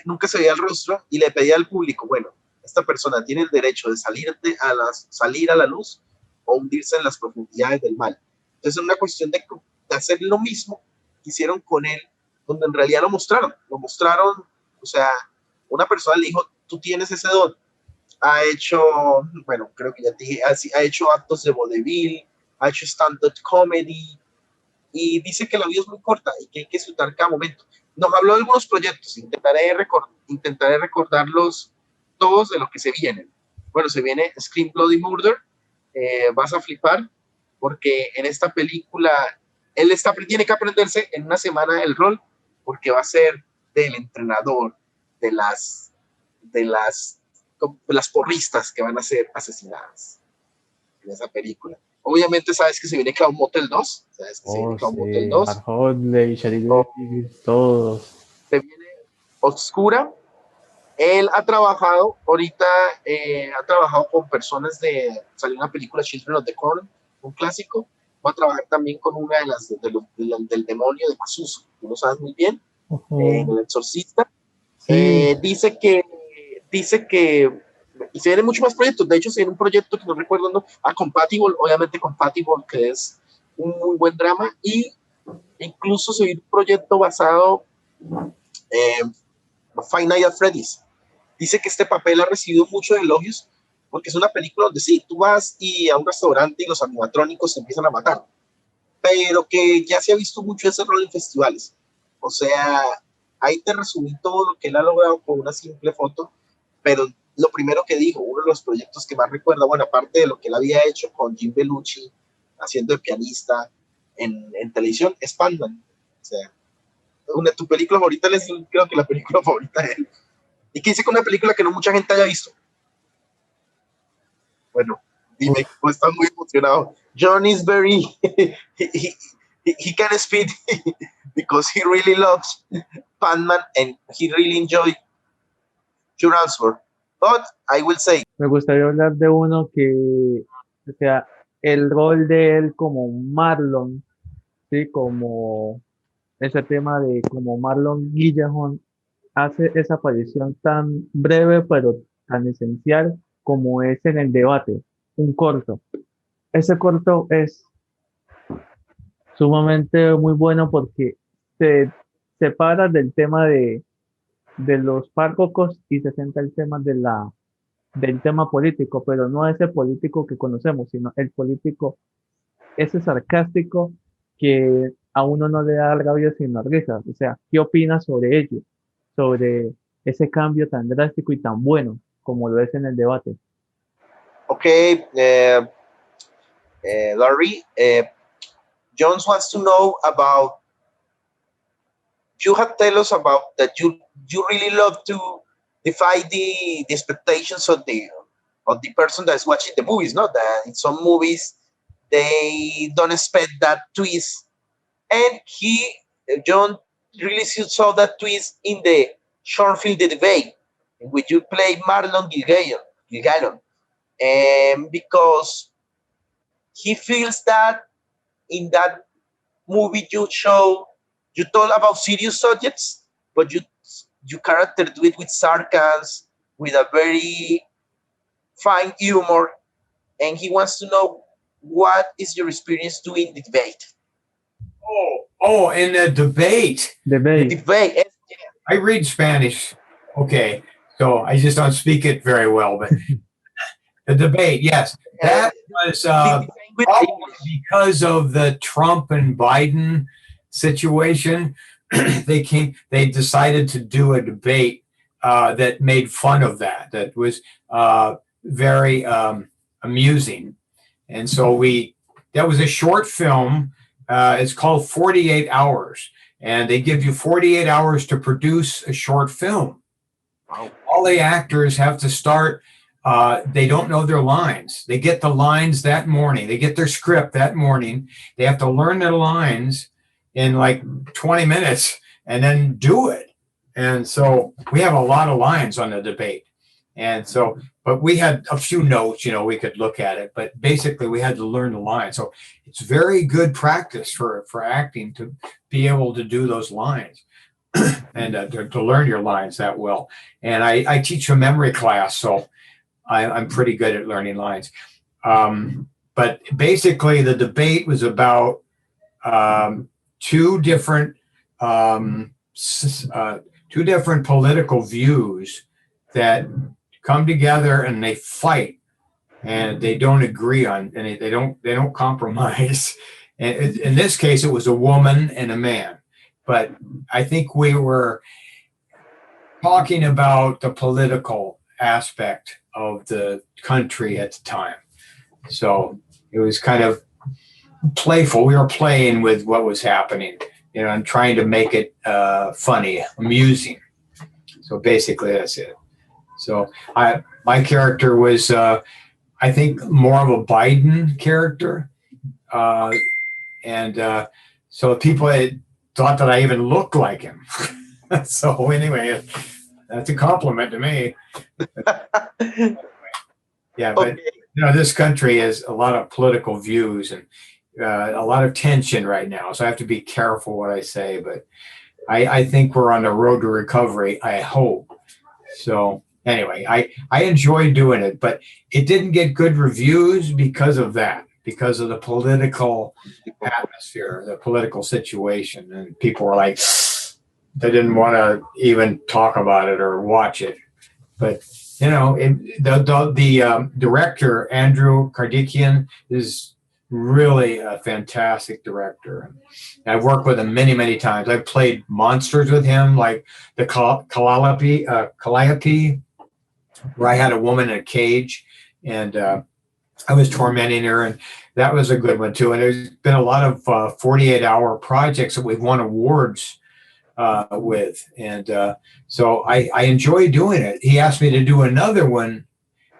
[SPEAKER 3] nunca se veía el rostro y le pedía al público, bueno, esta persona tiene el derecho de salir a la luz o hundirse en las profundidades del mal. Entonces es una cuestión de hacer lo mismo que hicieron con él, donde en realidad lo mostraron, o sea, una persona le dijo, tú tienes ese don, ha hecho, bueno, creo que ya te dije, ha hecho actos de vodevil, ha hecho stand-up comedy, y dice que la vida es muy corta y que hay que disfrutar cada momento. Nos habló de algunos proyectos, intentaré recordarlos todos de lo que se vienen. Bueno, se viene Scream Bloody Murder, vas a flipar, porque en esta película tiene que aprenderse en una semana el rol, porque va a ser del entrenador de las porristas que van a ser asesinadas en esa película. Obviamente sabes que se viene Cloud Motel 2, sabes que se viene
[SPEAKER 2] Oh,
[SPEAKER 3] Cloud Motel
[SPEAKER 2] sí,
[SPEAKER 3] 2,
[SPEAKER 2] Marhotley, Shari
[SPEAKER 3] o
[SPEAKER 2] Davis, todos.
[SPEAKER 3] se viene Oscura. Él ha trabajado, ahorita ha trabajado con personas salió una película Children of the Corn, un clásico. Va a trabajar también con una de las del demonio de Masuso, tú lo sabes muy bien, El Exorcista.
[SPEAKER 2] Sí,
[SPEAKER 3] Dice que y se vienen muchos más proyectos. De hecho, se viene un proyecto que no recuerdo, ¿no? Compatible, obviamente Compatible, que es un muy buen drama, y incluso se viene un proyecto basado en Five Nights at Freddy's. Dice que este papel ha recibido muchos elogios porque es una película donde sí, tú vas y a un restaurante y los animatrónicos se empiezan a matar, pero que ya se ha visto mucho ese rol en festivales. O sea, ahí te resumí todo lo que él ha logrado con una simple foto, pero lo primero que dijo, uno de los proyectos que más recuerda, bueno, aparte de lo que él había hecho con Jim Belushi, haciendo de pianista en televisión, es Panman. O sea, tu película favorita es creo que la película favorita de él. ¿Y qué dice con una película que no mucha gente haya visto? Bueno, dime, tú estás muy emocionado. Jhon is very, he can speak because he really loves Panman and he really enjoyed your answer. But I will say,
[SPEAKER 2] me gustaría hablar de uno que, o sea, el rol de él como Marlon, sí, como ese tema de como Marlon Guillajón hace esa aparición tan breve pero tan esencial como es en el debate, un corto. Ese corto es sumamente muy bueno porque se separa del tema de los párrocos y se centra el tema del tema político, pero no ese político que conocemos, sino el político, ese sarcástico que a uno no le da rabia sino risa. O sea, ¿qué opinas sobre ello? Sobre ese cambio tan drástico y tan bueno como lo es en el debate.
[SPEAKER 3] okay, Larry, Jones wants to know about, you have tell us about that you really love to defy the expectations of the person that's watching the movies, no? That in some movies they don't expect that twist, and John really saw that twist in the short film The Debate, in which you play Marlon Gilgalon, and because he feels that in that movie you told about serious subjects, but you character do it with sarcasm, with a very find humor, and he wants to know what is your experience doing the debate.
[SPEAKER 4] Oh, in the debate.
[SPEAKER 3] The
[SPEAKER 2] Debate.
[SPEAKER 3] debate.
[SPEAKER 4] I read Spanish. Okay, so I just don't speak it very well, but the debate, yes, that was probably because of the Trump and Biden situation. They decided to do a debate that made fun of that. That was very amusing, and so that was a short film. It's called 48 Hours, and they give you 48 hours to produce a short film.
[SPEAKER 3] Wow.
[SPEAKER 4] All the actors have to start. They don't know their lines. They get the lines that morning. They get their script that morning. They have to learn their lines in like 20 minutes and then do it. And so we have a lot of lines on the debate. And so, but we had a few notes, we could look at it, but basically we had to learn the lines. So it's very good practice for acting to be able to do those lines and to learn your lines that well. And I teach a memory class, so I'm pretty good at learning lines. But basically the debate was about two different political views that come together and they fight, and they don't agree on, and they don't compromise. And in this case, it was a woman and a man. But I think we were talking about the political aspect of the country at the time. So it was kind of playful. We were playing with what was happening, and trying to make it funny, amusing. So basically that's it. So my character was, I think, more of a Biden character. And so people had thought that I even looked like him. So anyway, that's a compliment to me. Yeah, but
[SPEAKER 3] Okay.
[SPEAKER 4] this country has a lot of political views and a lot of tension right now. So I have to be careful what I say, but I think we're on the road to recovery, I hope. So anyway, I enjoy doing it, but it didn't get good reviews because of that, because of the political atmosphere, the political situation. And people were like, they didn't want to even talk about it or watch it. But, the director, Andrew Kardikian, is really a fantastic director. I've worked with him many, many times. I've played monsters with him, like the Calliope, where I had a woman in a cage, and I was tormenting her, and that was a good one too. And there's been a lot of 48-hour projects that we've won awards with, and so I enjoy doing it. He asked me to do another one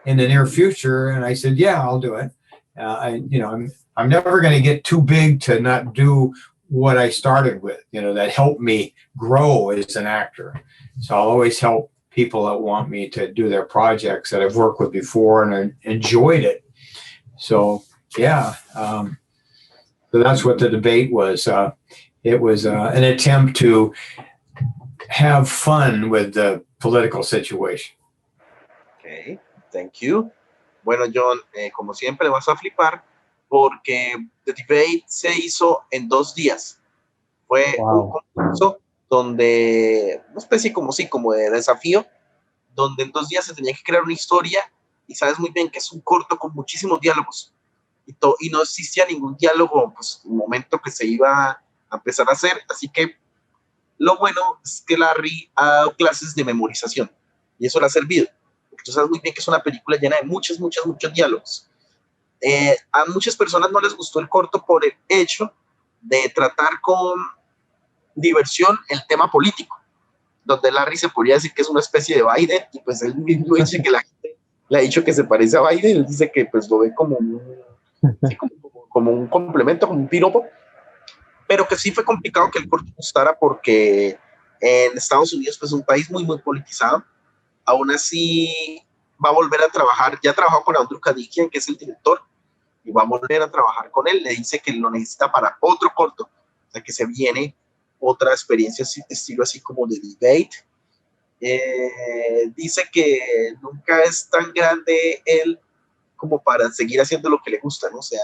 [SPEAKER 4] in the near future, and I said, yeah, I'll do it. I'm never going to get too big to not do what I started with, that helped me grow as an actor. So I'll always help people that want me to do their projects that I've worked with before and I enjoyed it. So, yeah. So that's what the debate was. It was an attempt to have fun with the political situation.
[SPEAKER 3] Okay, thank you. Bueno, John, como siempre vas a flipar porque The Debate se hizo en 2 días. Fue un concurso donde, una especie como de desafío, donde en 2 días se tenía que crear una historia y sabes muy bien que es un corto con muchísimos diálogos y no existía ningún diálogo, pues, en el momento que se iba a empezar a hacer, así que lo bueno es que Larry ha dado clases de memorización y eso le ha servido. Tú sabes muy bien que es una película llena de muchos diálogos. A muchas personas no les gustó el corto por el hecho de tratar con diversión el tema político, donde Larry se podría decir que es una especie de Biden, y pues él mismo dice que la gente le ha dicho que se parece a Biden, él dice que pues lo ve como como un complemento, como un piropo, pero que sí fue complicado que el corto gustara porque en Estados Unidos pues es un país muy politizado. Aún así va a volver a trabajar, ya trabajó con Andrew Kadikian, que es el director, y va a volver a trabajar con él. Le dice que lo necesita para otro corto, o sea que se viene otra experiencia estilo así como de debate. Dice que nunca es tan grande él como para seguir haciendo lo que le gusta, ¿no? O sea,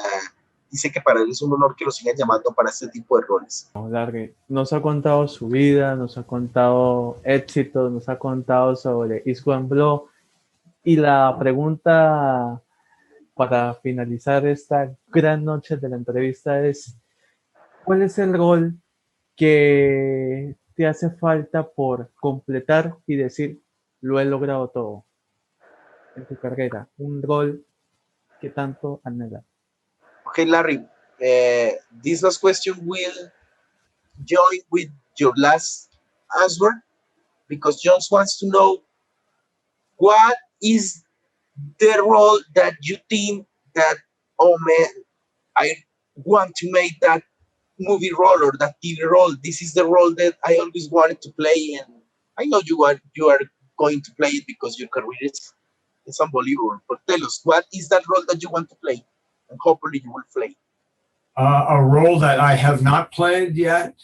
[SPEAKER 3] dice que para él es un honor que lo sigan llamando para este tipo de roles.
[SPEAKER 2] Larry nos ha contado su vida, nos ha contado éxitos, nos ha contado sobre East One Blow. Y la pregunta para finalizar esta gran noche de la entrevista es, ¿cuál es el rol que te hace falta por completar y decir, lo he logrado todo en tu carrera? Un rol que tanto anhelas.
[SPEAKER 3] Okay, Larry, this last question will join with your last answer because John wants to know what is the role that you think that, oh man, I want to make that movie role or that TV role. This is the role that I always wanted to play, and I know you are going to play it because your career is unbelievable. But tell us, what is that role that you want to play, and hopefully you will play.
[SPEAKER 4] A role that I have not played yet.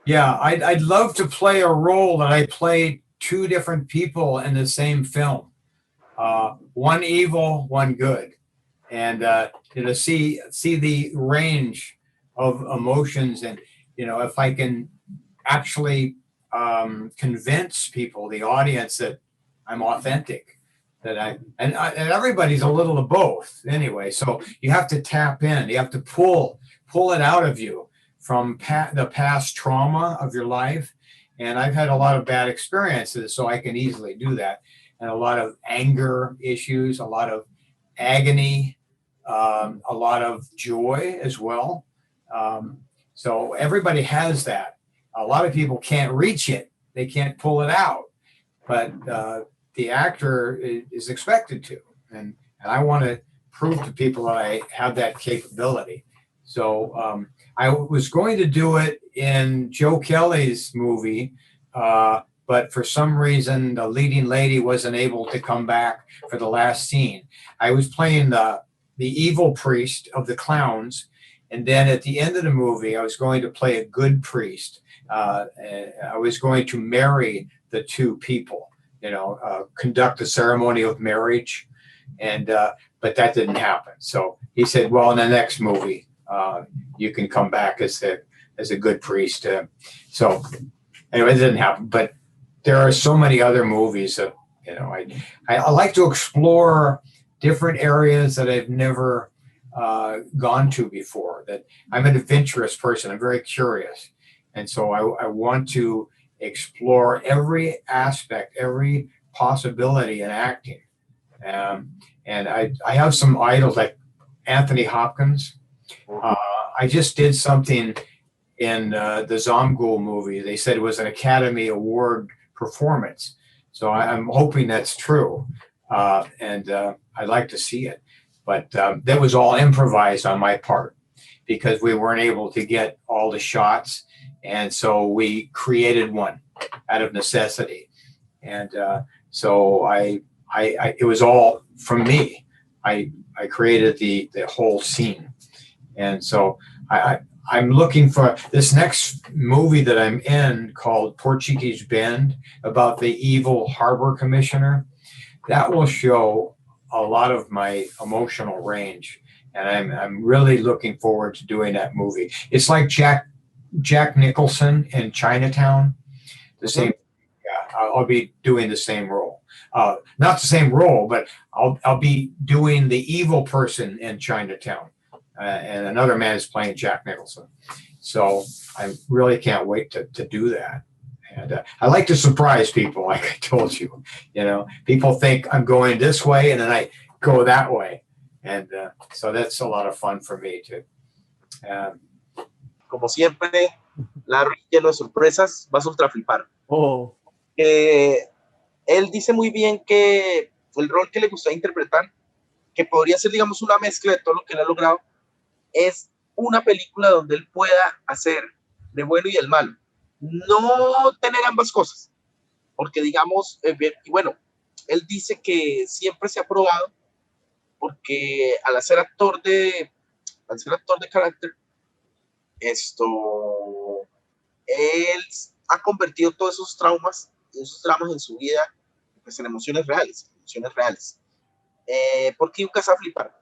[SPEAKER 4] Yeah, I'd love to play a role that I played two different people in the same film. One evil, one good, and see the range of emotions, and if I can actually convince people, the audience, that I'm authentic, that and everybody's a little of both anyway. So you have to tap in, you have to pull it out of you from the past trauma of your life. And I've had a lot of bad experiences, so I can easily do that. And a lot of anger issues, a lot of agony, a lot of joy as well. So everybody has that. A lot of people can't reach it. They can't pull it out. But the actor is expected to. And I want to prove to people that I have that capability. So I was going to do it in Joe Kelly's movie, but for some reason, the leading lady wasn't able to come back for the last scene. I was playing the evil priest of the clowns. And then at the end of the movie, I was going to play a good priest. I was going to marry the two people, conduct the ceremony of marriage. And but that didn't happen. So he said, well, in the next movie, you can come back as a good priest. So anyway, it didn't happen. But there are so many other movies that, I like to explore different areas that I've never gone to before. That I'm an adventurous person. I'm very curious. And so I want to explore every aspect, every possibility in acting. And I have some idols like Anthony Hopkins. I just did something in the Zomgul movie. They said it was an Academy Award performance. So I'm hoping that's true. And I'd like to see it. But that was all improvised on my part because we weren't able to get all the shots. And so we created one out of necessity. And so it was all from me. I created the whole scene. And so I'm looking for this next movie that I'm in called Portuguese Bend, about the evil harbor commissioner. That will show a lot of my emotional range. And I'm really looking forward to doing that movie. It's like Jack Nicholson in Chinatown. The same. Yeah, I'll be doing the same role. Not the same role, but I'll be doing the evil person in Chinatown. And another man is playing Jack Nicholson. So I really can't wait to do that. And I like to surprise people, like I told you. People think I'm going this way, and then I go that way. And so that's a lot of fun for me too.
[SPEAKER 3] Como siempre, Larry, lleno de sorpresas, vas a ultra flipar.
[SPEAKER 2] Oh,
[SPEAKER 3] Él dice muy bien que el rol que le gustaría interpretar, que podría ser, digamos, una mezcla de todo lo que él ha logrado, es una película donde él pueda hacer de bueno y el malo. No tener ambas cosas, porque digamos, y bueno, él dice que siempre se ha probado, porque al ser actor de carácter, él ha convertido todos esos traumas y esos dramas en su vida pues, en emociones reales, ¿por qué nunca se va a flipar?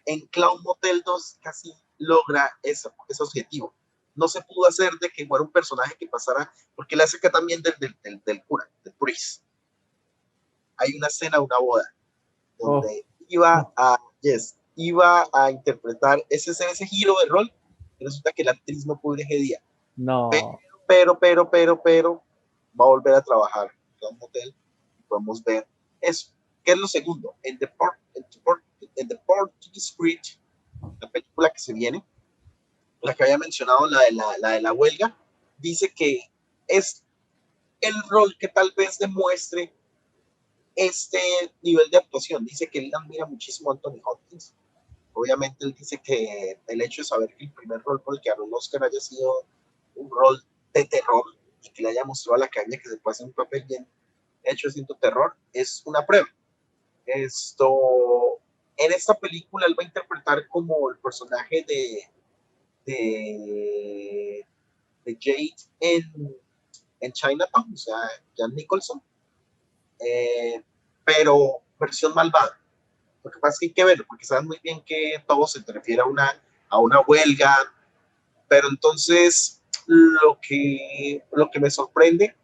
[SPEAKER 3] En Clown Motel 2 casi logra ese objetivo. No se pudo hacer de que fuera un personaje que pasara, porque le hace que también del cura, del priest. Hay una escena, una boda, donde iba a interpretar ese giro de rol, y resulta que la actriz no pudo ir ese día.
[SPEAKER 2] No.
[SPEAKER 3] Pero, va a volver a trabajar en un hotel y podemos ver eso. ¿Qué es lo segundo? En The Portuguese Script, la película que se viene, la que había mencionado, la de la huelga, dice que es el rol que tal vez demuestre este nivel de actuación. Dice que él admira muchísimo a Anthony Hopkins. Obviamente él dice que el hecho de saber que el primer rol por el que ganó un Oscar haya sido un rol de terror y que le haya mostrado a la academia que se puede hacer un papel bien hecho haciendo terror es una prueba. En esta película él va a interpretar como el personaje de Jade en Chinatown, o sea, Jan Nicholson, pero versión malvada. Lo que pasa es que hay que verlo, porque saben muy bien que todo se refiere a una huelga, pero entonces lo que me sorprende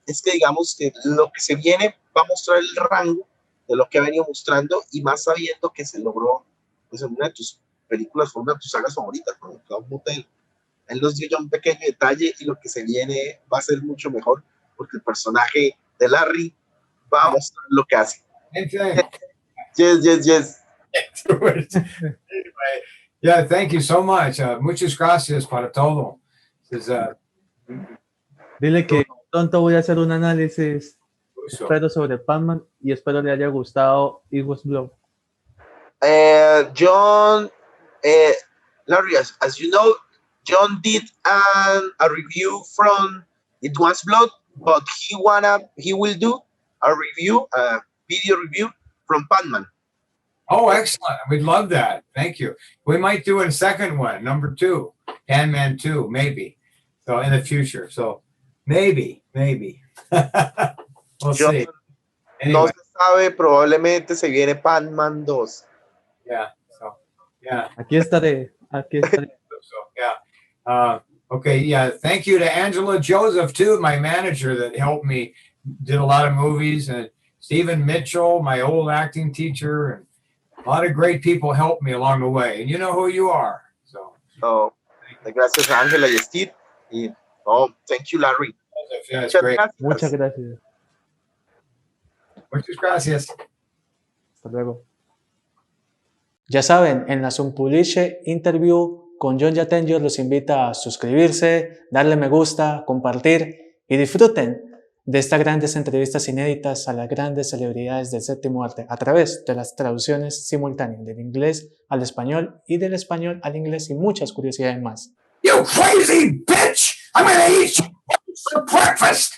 [SPEAKER 3] es que digamos que lo que se viene va a mostrar el rango de lo que ha venido mostrando y más sabiendo que se logró pues, en una de tus películas, fue una de tus sagas favoritas, ¿no? Clown Motel. Él nos dio ya un pequeño detalle y lo que se viene va a ser mucho mejor porque el personaje de Larry va a mostrar lo que hace. Yes.
[SPEAKER 4] Yeah, thank you so much. Muchas gracias para todo.
[SPEAKER 2] Dile que pronto voy a hacer un análisis, espero sobre Panman y espero le haya gustado It Was Blood.
[SPEAKER 3] Jhon, Larry, as you know, Jhon did a review from It Was Blood, but he will do a video review from Panman.
[SPEAKER 4] Oh, excellent. We'd love that. Thank you. We might do a second one, number 2, Panman 2, maybe. So in the future. So maybe. We'll see. Anyway.
[SPEAKER 3] No se sabe, probablemente se viene Panman 2.
[SPEAKER 4] Yeah.
[SPEAKER 2] Aquí estaré.
[SPEAKER 4] Okay, yeah. Thank you to Angela Joseph, too, my manager that helped me, did a lot of movies, and Stephen Mitchell, my old acting teacher, and a lot of great people helped me along the way. And you know who you are. So
[SPEAKER 3] gracias a Angela y Steve. Y, thank you, Larry.
[SPEAKER 4] Yeah, it's great.
[SPEAKER 2] Muchas gracias.
[SPEAKER 4] Muchas gracias.
[SPEAKER 2] Hasta luego.
[SPEAKER 1] Ya saben, en la Unpublished interview con Jhon Jatenjor los invita a suscribirse, darle me gusta, compartir y disfruten de estas grandes entrevistas inéditas a las grandes celebridades del séptimo arte a través de las traducciones simultáneas del inglés al español y del español al inglés y muchas curiosidades más.
[SPEAKER 4] You crazy bitch! I'm gonna eat you for breakfast!